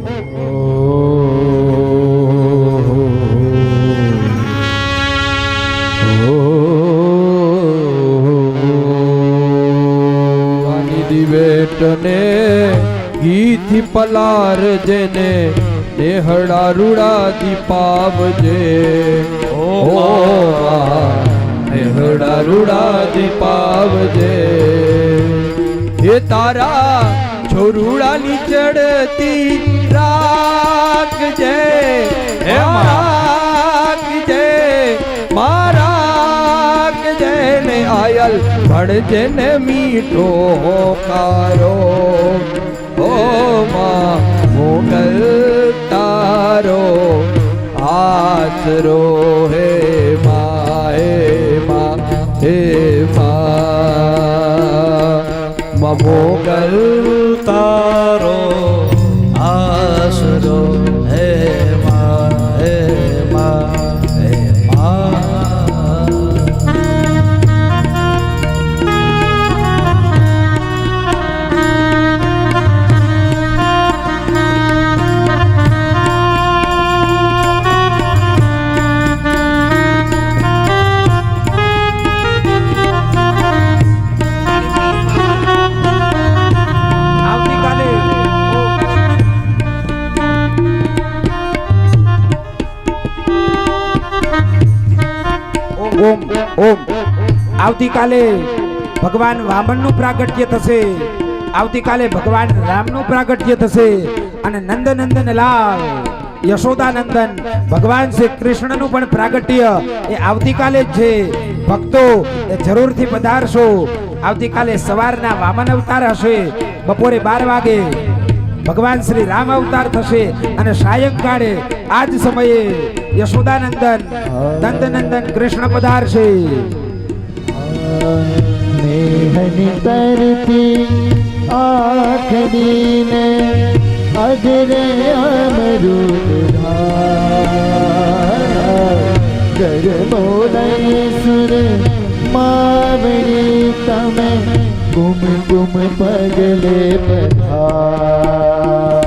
દિવેટને ઘીથી પલાર જેને દેહડા રૂડા દીપાવજે. ઓ દેહડા રૂડા દીપાવજે. એ તારા છોરુડાની ચડતી રાખજે, હે રાખજે મારા ને આયલ ભણજે ને મીઠો હોકારો. ઓ માં મોગલ તારો આસરો હે મા, હે મા, હે મા મોગલ તારો આશરો હે મા, હે મા, હે મા. આવતીકાલે ભગવાન વામનનું પ્રાગટ્ય થશે. આવતીકાલે ભગવાન રામનું પ્રાગટ્ય થશે અને નંદનંદન લાલ યશોદાનંદન ભગવાન શ્રી કૃષ્ણનું પણ પ્રાગટ્ય એ આવતીકાલે જ છે. ભક્તો એ જરૂરથી પધારશો. આવતીકાલે સવારના વામન અવતાર હશે, બપોરે 12 વાગે ભગવાન શ્રી રામ અવતાર થશે અને સાયંકાળે આ જ સમયે યશોદાનંદન નંદનંદન કૃષ્ણ પધારશે. મેહની તરતી આખડીને અજરે અમૃત ધારા ગરબોલય સુર માવડી તમે ગુમ ગુમ પગલે પધાર.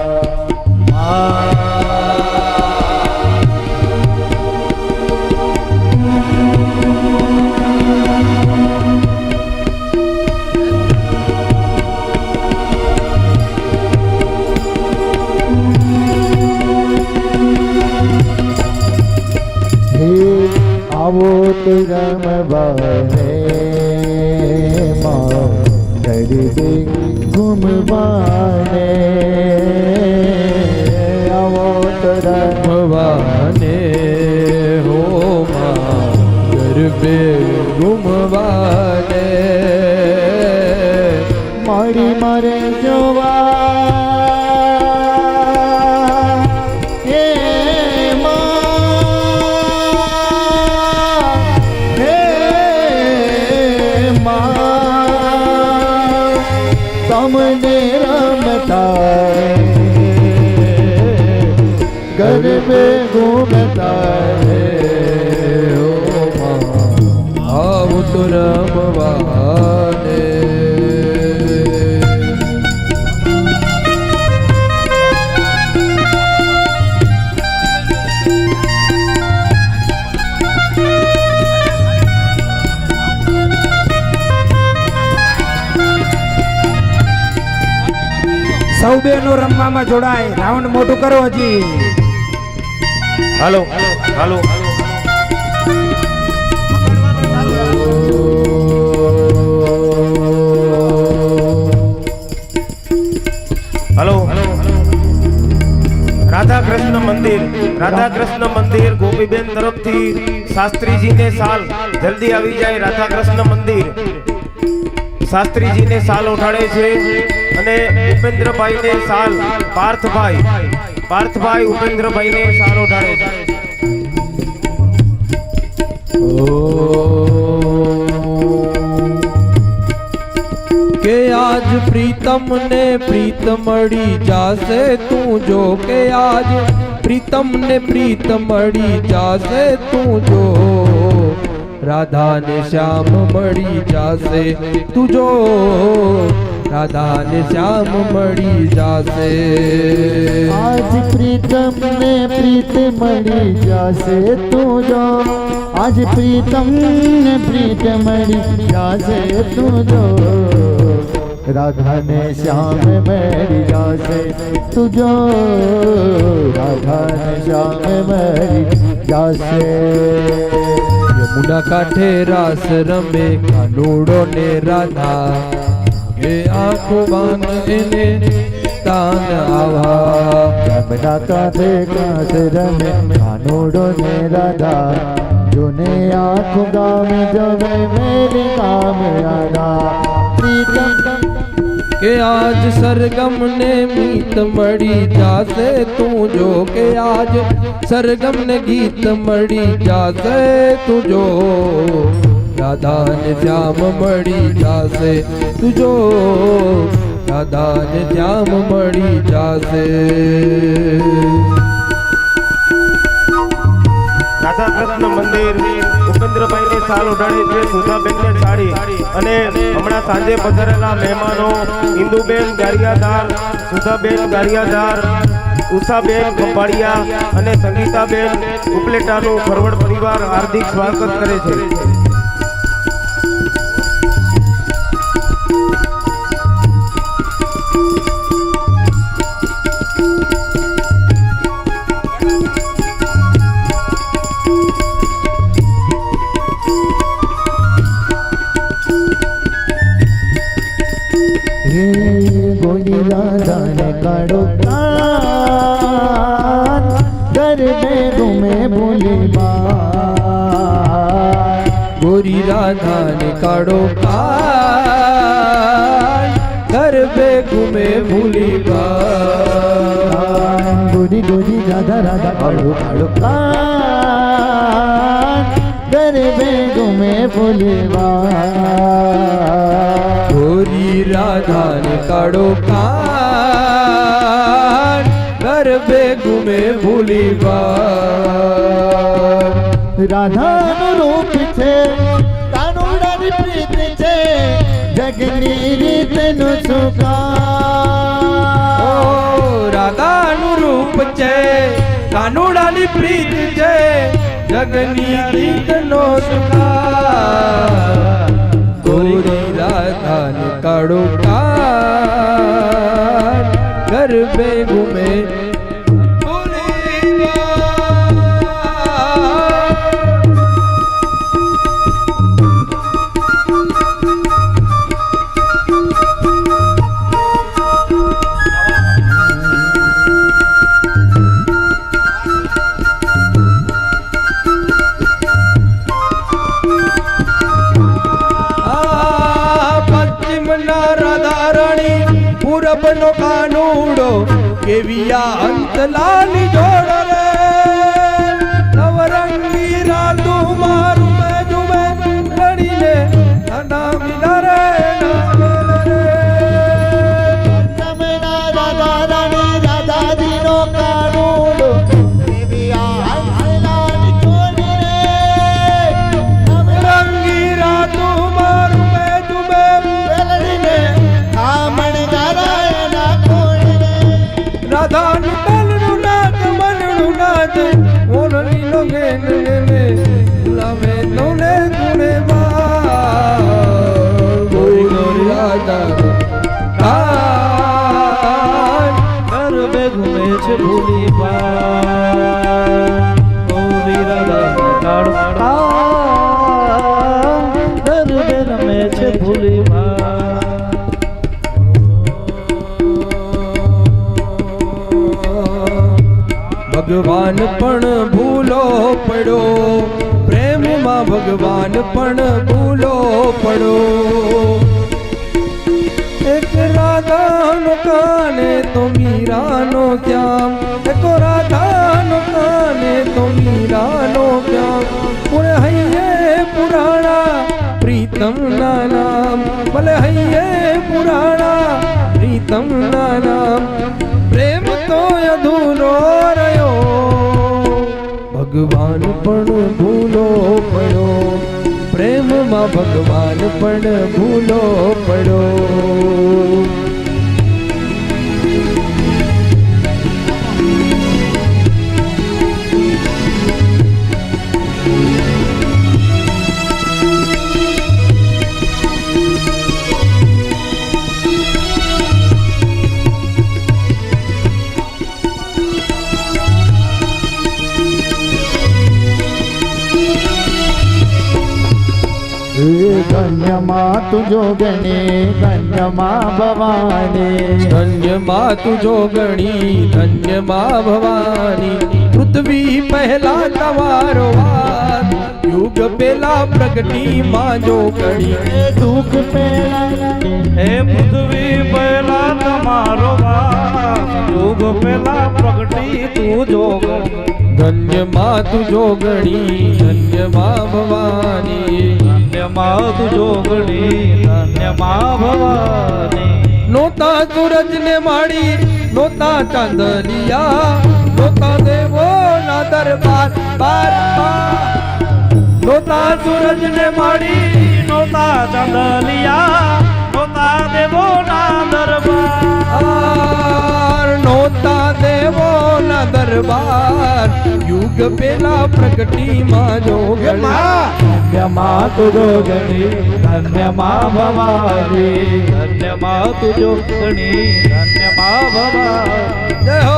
આવો તો રમવાને દરદે ઘૂમવાને આવો તો રમવાને હો ગરબે ઘૂમવાને મારી મારે જોવા તમને રમતા ગરબે ઘૂમતા આવું તો રમવાને. સૌ બહેનો રમવામાં જોડાય. રાઉન્ડ મોટું કરો હજી. હાલો હાલો હાલો. રાધા કૃષ્ણ મંદિર ગોપીબેન તરફથી શાસ્ત્રીજીને સાલ જલ્દી આવી જાય. રાધા કૃષ્ણ મંદિર શાસ્ત્રીજીને સાલ ઉઠાડે છે અને ઉપેન્દ્રભાઈને સાલ પાર્થભાઈ ઉપેન્દ્રભાઈને સાલ ઉઠાડે છે. કે આજ પ્રીતમ ને પ્રીત મળી જાશે તું જો, કે આજ પ્રીતમ ને પ્રીત મળી જાશે તું જો, રાધા ને શ્યામ મળી જાશે તું જો, રાધા ને શ્યામ મળી જાશે. આજ પ્રીતમ ને પ્રીત મળી જાશે તું જો, આજ પ્રીતમ ને પ્રીત મળી જાશે તું જો, રાધા ને શ્યામ મળી જાશે તું જો, રાધા ને શ્યામ મળી જાશે. યમુના કાંઠે રાસ રમે કાનુડો ને રાધા, એ આંખો બાન એને તાન આવા. યમુના કાંઠે રાસ રમે કાનુડો ને રાધા, જોને આંખ ગામ જવે મેરે કામ આધા. પ્રીતમ કે આજ સરગમ ને મીત મળી જાશે તું જો, કે આજ સરગમ ને ગીત મળી જાશે તું જો, રાધા ને શ્યામ મળી જાશે તું જો, રાધા ને શ્યામ મળી જાશે. રાધા કૃષ્ણ મંદિર ઉપેન્દ્રભાઈને સાલ ઉડાડે છે, સુધાબેનને સાડી અને હમણાં સાંજે પધારેલા મહેમાનો ઇન્દુબેન ગારિયાદાર, સુધાબેન ગારિયાદાર, ઉષાબેન ખંભાળિયા અને સંગીતાબેન ઉપલેટાનું ખરવડ પરિવાર હાર્દિક સ્વાગત કરે છે. ગોરી રાધાને કાઢો કાન, गोरी राधा ने काड़ो कान घर पे घूमे भूली बात गोरी गोरी राधा राधा काड़ो काड़ो कान गरबे घूमे भूलेवा गोरी राधा ने काड़ो कान घर पे घूमे भूली बात राधा रूप छे कानूડાની પ્રીત છે જગની રીતનું સુકા રાધાનું રૂપ છે કાનુડાની પ્રીત છે જગની રીતનો સુખા ગોરી રાધાને કાળો કાન ગરબે ઘૂમે પૂરબનો કાનુડો કેવિયા અંતલાની જોડ રે નવરંગી રાતુ મારું મેં જુમે લડીને નાના મિલા રે તમના રાધા રાણી રાધાજીનો કાનૂડો દેવિયા હંસલાની જોડી રે નવરંગી રાતુ મારું મેં જુમે લડીને આમણ નારાયણા કોણ રે રાધાનું તલનું નાદ મનનું નાદ ઓરલી લોગે ને લાવે નોને ગુણે બા ગોરી રાધા કાન ગરબે ઘૂમે છે ભૂલી પા ગોરી રાધા કાળો ગરબે રમે છે ભૂલી પા ભગવાન પણ ભૂલો પડ્યો પ્રેમમાં ભગવાન પણ ભૂલો પડ્યો એક રાધાનો કાને તો મીરાનો શ્યામ એક રાધાનો કાને તો મીરાનો શ્યામ પુણે હૈયે પુરાણા પ્રીતમ ના નામ ભલે હૈયે પુરાણા પ્રીતમ ના નામ પ્રેમ તો અધૂરો રહ્યો ભગવાન પણ ભૂલો પડ્યો પ્રેમમાં ભગવાન પણ ભૂલો પડ્યો ધન્યમાં તુજો ગણે ધન્યમાં ભવાની ધન્યમાં તુજો ગણી ધન્યમાં ભવાની પૃથ્વી પહેલા તમારો વાત યુગ પેલા પ્રગટી માં જો ગણી દુઃખ પેલા હે પૃથ્વી પહેલા તમારો વાસ યુગ પહેલા પ્રગટી તું જોગ ધન્યમાં તુજો ગણી ધન્યમાં ભવાની ધન્યમાં તું જોગણી ધન્યમાં ભવાની નોતા સૂરજ ને માડી નોતા ચાંદલિયા નોતા દેવો ના દરબાર બાર બાર નોતા સૂરજ ને માડી નોતા ચાંદલિયા નોતા દેવો ના દરબાર નોતા દેવો ના દરબાર યુગ પેલા પ્રગટી માં જોગમાં ધન્યમાં તુજો ગણી ધન્યમાં ભવાની ધન્યમાં તું જોગણી ધન્યમાં ભવાની જય હો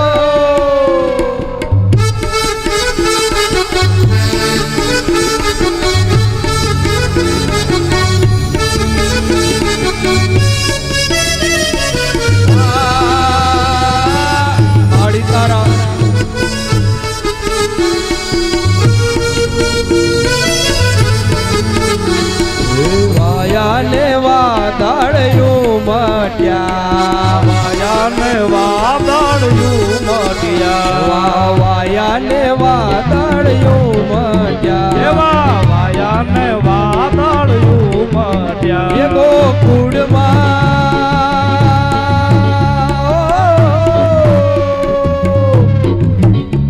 માડી તારા વાદળિયું મટ્યા વાયા ને વાદળિયું મટ્યા એવા વાયા ને વાદળિયું મટ્યા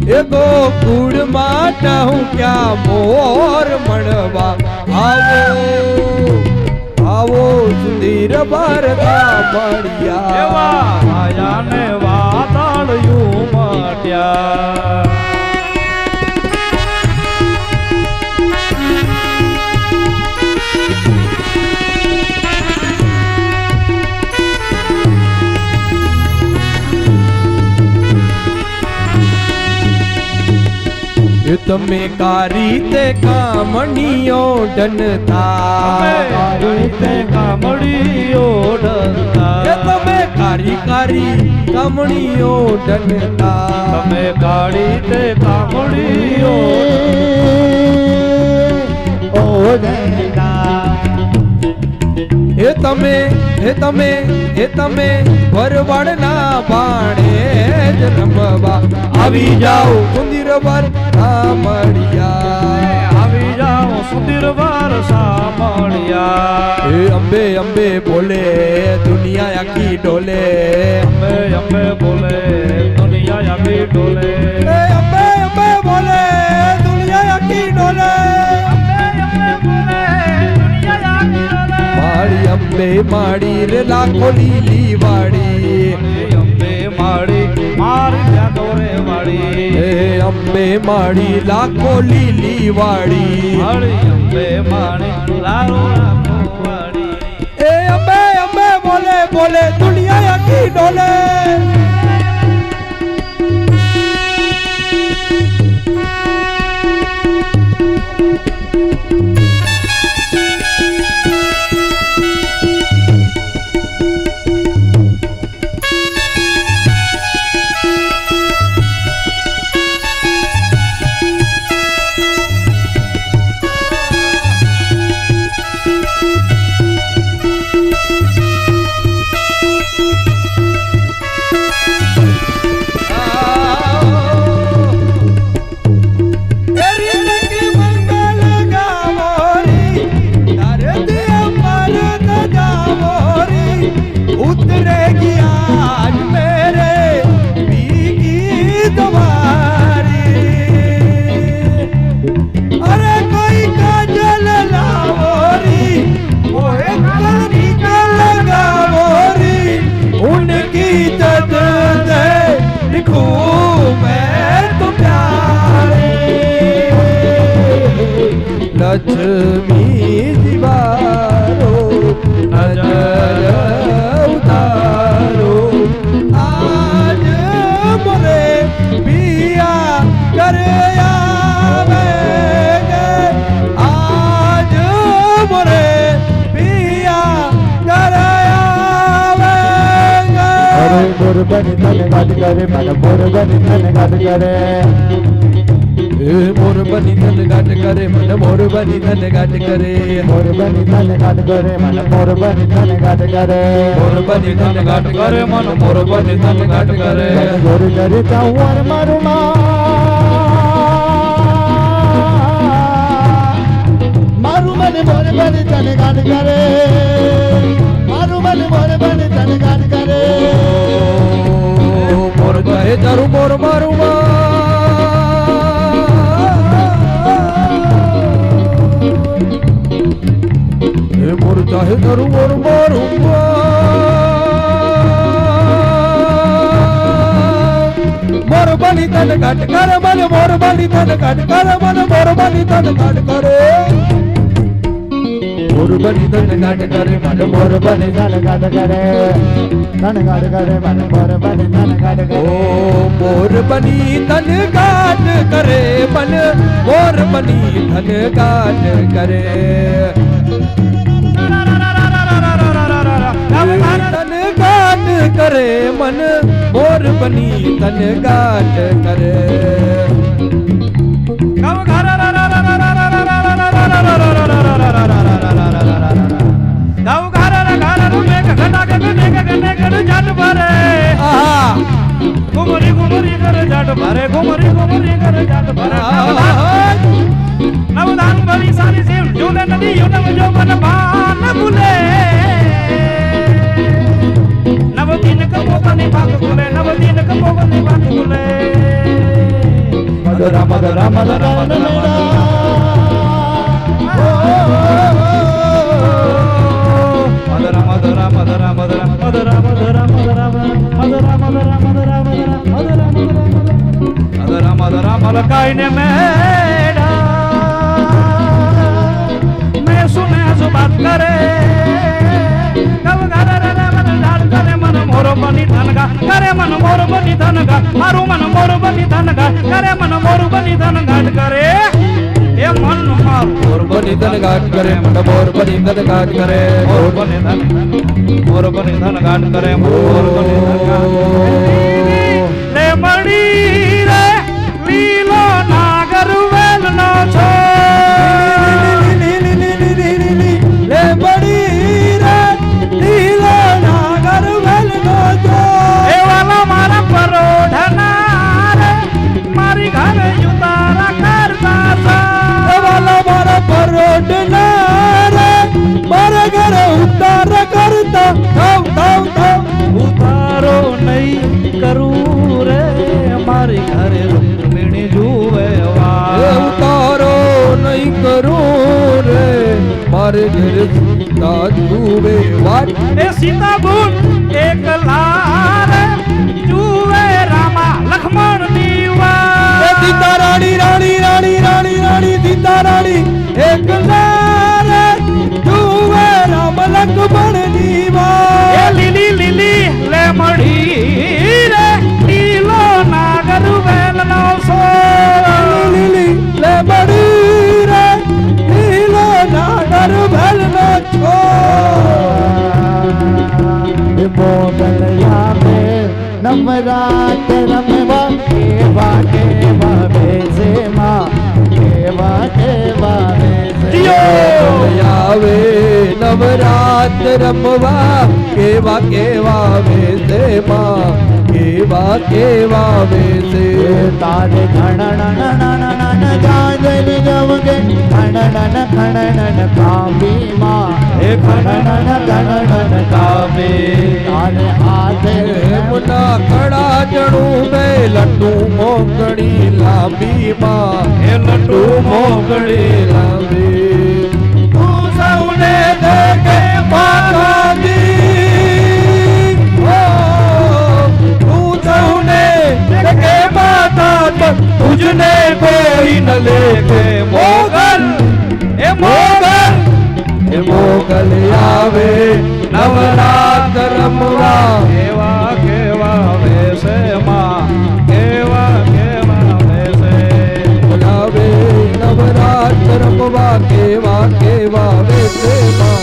એ ગોકુળમાં હું ક્યાં મોર મળવા આવો સુધીર ભરતા મળ્યા એવા વાયા ને વાદળિયું મટ્યા તમે કારી તે કામણીઓ ડનતા તે કામડીઓ ડરતા તમે કારી કામણીઓ ડનતા તમે કાળી તે કામડીઓ ઓ જનતા હે તમે વરવાડના બાણે જ રમવા આવી જાઓ સુંદર વાર મળ્યા આવી જાઓ સુધીર વાર સાંભળ્યા હે અંબે અંબે બોલે દુનિયા આખી ડોલે અંબે અંબે બોલે દુનિયા આખી ડોલે હે અંબે અંબે બોલે દુનિયા આખી ડોલે મારી અંબે માડી રે લાખો લીલી વાડી અંબે માડી મારી જાગોરે વાડી હે અંબે માડી લાખો લીલી વાડી મારી અંબે માડી લારો રાખો વાડી એ અંબે અંબે બોલે બોલે દુનિયા આખી ડોલે લક્ષ્મી દીવારો નજર ઉતારો આજ મોરે પિયા કરે આવે આજ મોરે પિયા કરે આવે અરે મોર બની તને ગાદ કરે મને મોર બની તને ગાદ કરે મોર બની ધન ગાટ કરે મને મોર બની ધન ગાટ કરે મોર બની તને ગાદ કરે મને મોર બની તને ગાદ કરે મોર બની ધન ગાટ કરે મને મોર બની ધન ગાટ કરે જોર જરી ચાવર મારું મારું મને મોર બની તને ગાદ કરે મારું મને મોર બની તને ગાદ કરે મોર કહે તારું મોર મારું મોર ચાહે તારું મોર મારું મોર બની તન કાટ કરે મને મોર બની તન કાટ કરે મને મોર બની તન કાટ કરે મોર બની તન કાટ કરે મને મોર બની તને ગાદ કરે તને ગાદ કરે મને મોર બની તને ગાદ કરે ઓ મોર બની તન કાટ કરે મને મોર બની તન કાટ કરે તન ગાટ કરે મન મોર બની તન ગાટ કરે કપોગની પાક ખુલે નવદીન કપોગની પાક ખુલે મધરા મધરા મધરા મધરા મધરા મધરા મધરા મધરા મધરા મધરા મધરા મધરા મધરા મધરા મધરા મધરા મલકાઈને મેડા मैं सुने जो बात करे कब गारा रे मन लाड करे मन मोर बनी धनगा करे मन मोर बनी धनगा मारू मन मोर बनी धनगा करे मन मोर बनी धनगाट करे ए मन मार मोर बनी धन घाट करे मन मोर बनी धन घाट करे मोर बनी धनगाट करे मोर बनी धनगाट ले मड़ी रे लीलो नागर वेल नो छो ले बड़ी रे लीला नागर वेल नो जो ए वाला मारा परोढ़ना रे मारी घर उतारा करता सा वाला मारा परोट रे मारे घर उतार करता गाँव गाँव गाँव उतारो नहीं करूँ रे मारी घरे रुक्मिणी जुए ये उतारो नहीं करूं रे मारे घर सीता जुए वाट ए सीता बुन एक लार जुए रामा लक्ष्मण दीवा ये सीता रानी रानी रानी रानी रानी सीता रानी एक लार जुए राम लक्ष्मण दीवा ए लीली लीली ले मड़ी रे लीलो नागर वेल नो सो लीली ले बड़ी रे लीला नागर भल न छो मोगलया में नवरात रमवा केवा केवा बेसे माँ केवा केवा बेसे આવે નવરાત રમવા કેવા કેવા વેસે માં કેવા કેવા વેસે તારે ઘણણ ગાજર જવગે ઘણણ કામી માँ ए ઘણણ કામી તારે હાથે મુના કડા જણું બે લડ્ડુ મોકળી લાંબી માં ए लड्डू મોકળી લાંબી તું સૌને દેખે માતાજી ઓ તું સૌને દેખે માતા तुझने कोई न लेके मोगल ए मोगल आवे नवरात रमवा केवा केवा वेसे माँ केवा केवा वेसे बोलावे नवरात रमवा केवा केवा वेसे माँ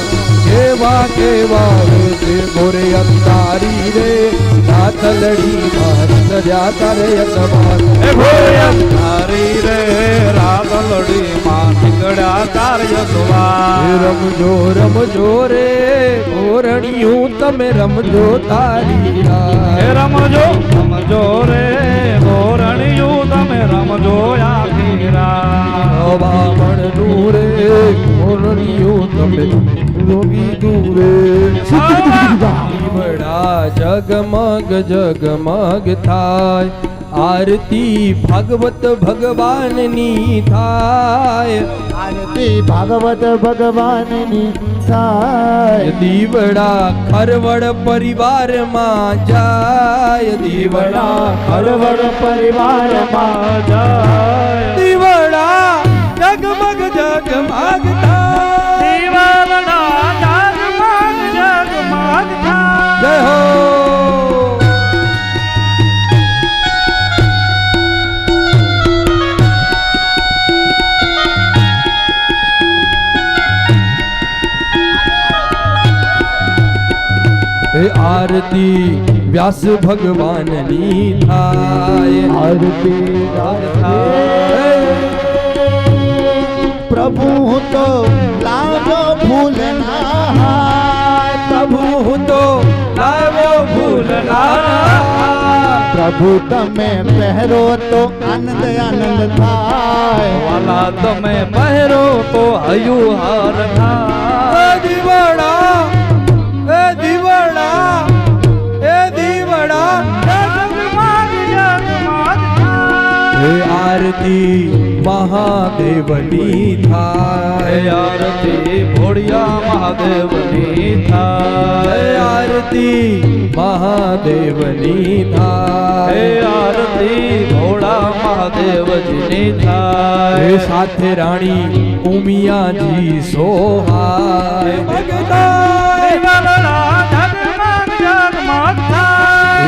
केवा केवा वेसे गोरे अंतारी रे रात लड़ी मारी न जाता रे अतबार ए भोया तारी रे रात लड़ी माँ निकड़ा कार्य सुवा रमजो रे ओरणियूं तमे रमजो तारी ए रमजो रे गोरणियू तमे रमजो आखीरा बामण नूरे ओरणियूं तमे रोगी दूरे बड़ा जगमग जगमग थाय आरती भागवत भगवान नी थाय आरती भागवत भगवान नी थाय दीवड़ा खरवड़ परिवार मां जाय दीवड़ा खरवड़ परिवार माँ जाय दीवड़ा जगमग जगमग थाय दीवाना जगमग जगमग था जय हो आरती व्यास भगवान नी थाय आरती प्रभु तो लाजो भूलना प्रभु तो लावो भूलना प्रभु तमे पहरो तो आनंद आनंद थाय वाला તમે પહેરો તો હયુ હાર થા दीवड़ा ए दीवड़ा ए दीवड़ा આરતી મહાદેવની થાય આરતી ભોળિયા મહાદેવની થાય આરતી મહાદેવની થાય આરતી ભોળા મહાદેવજીની થાય સાથે રાણી ઉમિયાજી સોહાય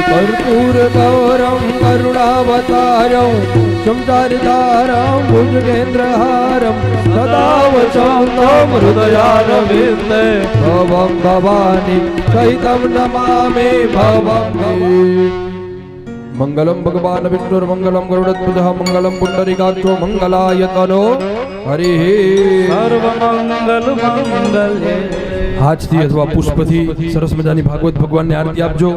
કર્પૂર ગૌરમ કરુણાવતારમ સંસારધારમ ભુજગેન્દ્રહારમ સદા વસંતમ હૃદયારવિંદે ભવં ભવાની સહિતમ નમામે ભવં મંગલમ ભગવાન વિષ્ણુર્મંગલમ ગરુડધ્વજઃ મંગલમ પુંડરીકાક્ષો મંગલાયતનો હરિ સર્વમંગલ મંગલ્યે હાથથી અથવા પુષ્પથી સરસ મજાની ભાગવત ભગવાનને આરતી આપજો.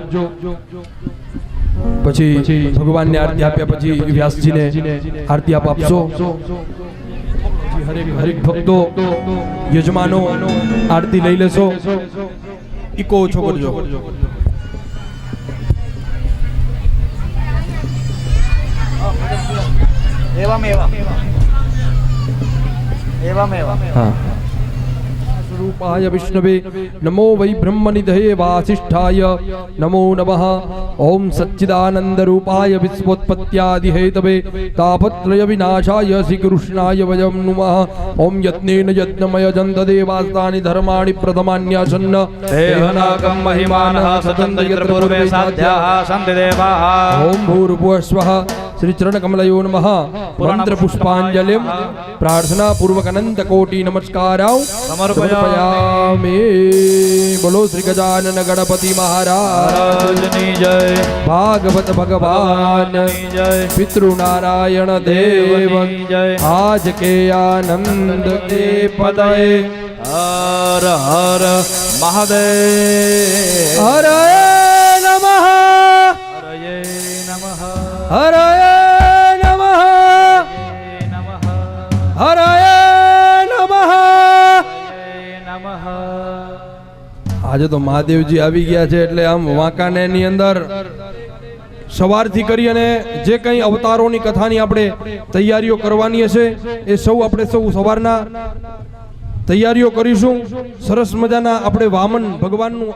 પછી ભગવાનને આરતી આપ્યા પછી વ્યાસજીને આરતી આપશો. હરેક ભક્તો યજમાનો આરતી લઈ લેશો. ઈકો ઓછો કરજો. હા. રૂપાય વિષ્ણવે નમો વૈ બ્રહ્મનિધયે વાસિષ્ઠાય નમો નમઃ. ઓમ સચ્ચિદાનંદ રૂપાય વિશ્વોત્પત્યાદિ હેતવે તાપત્રય વિનાશાય શ્રી કૃષ્ણાય વયમ નુમઃ. ઓમ યત્નેન યજ્ઞમય જંત દેવાસ્તાનિ ધર્માણિ પ્રથમાન્યાસન્ન દેહનાકં મહિમાનઃ સતંત યત્ર પૂર્વે સાધ્યાઃ સન્તિ દેવાઃ. ઓમ ભૂર્ભુવઃ સ્વઃ શ્રી ચરણ કમલયો નમઃ. મંત્ર પુષ્પાંજલિ પ્રાર્થના પૂર્વક અનંત કોટી નમસ્કારાઉ સમર્પયામિ. બોલો શ્રી ગજાનન ગણપતિ મહારાજની જય. ભાગવત ભગવાન જય. પિતૃ નારાયણ દેવ જય. આજ કે આનંદ કે પદય હર હર મહાદેવ. હરે નમઃ હરયે નમઃ. હરે નમઃ નમઃ. હરે નમઃ. નમઃ. આજે તો મહાદેવજી આવી ગયા છે એટલે આમ વાંકાને ની અંદર સવારથી કરી અને જે કંઈ અવતારોની કથાની આપણે તૈયારીઓ કરવાની હશે એ આપણે સૌ સવારના તૈયારીઓ કરીશું. સરસ મજાના આપણે વામન ભગવાનનું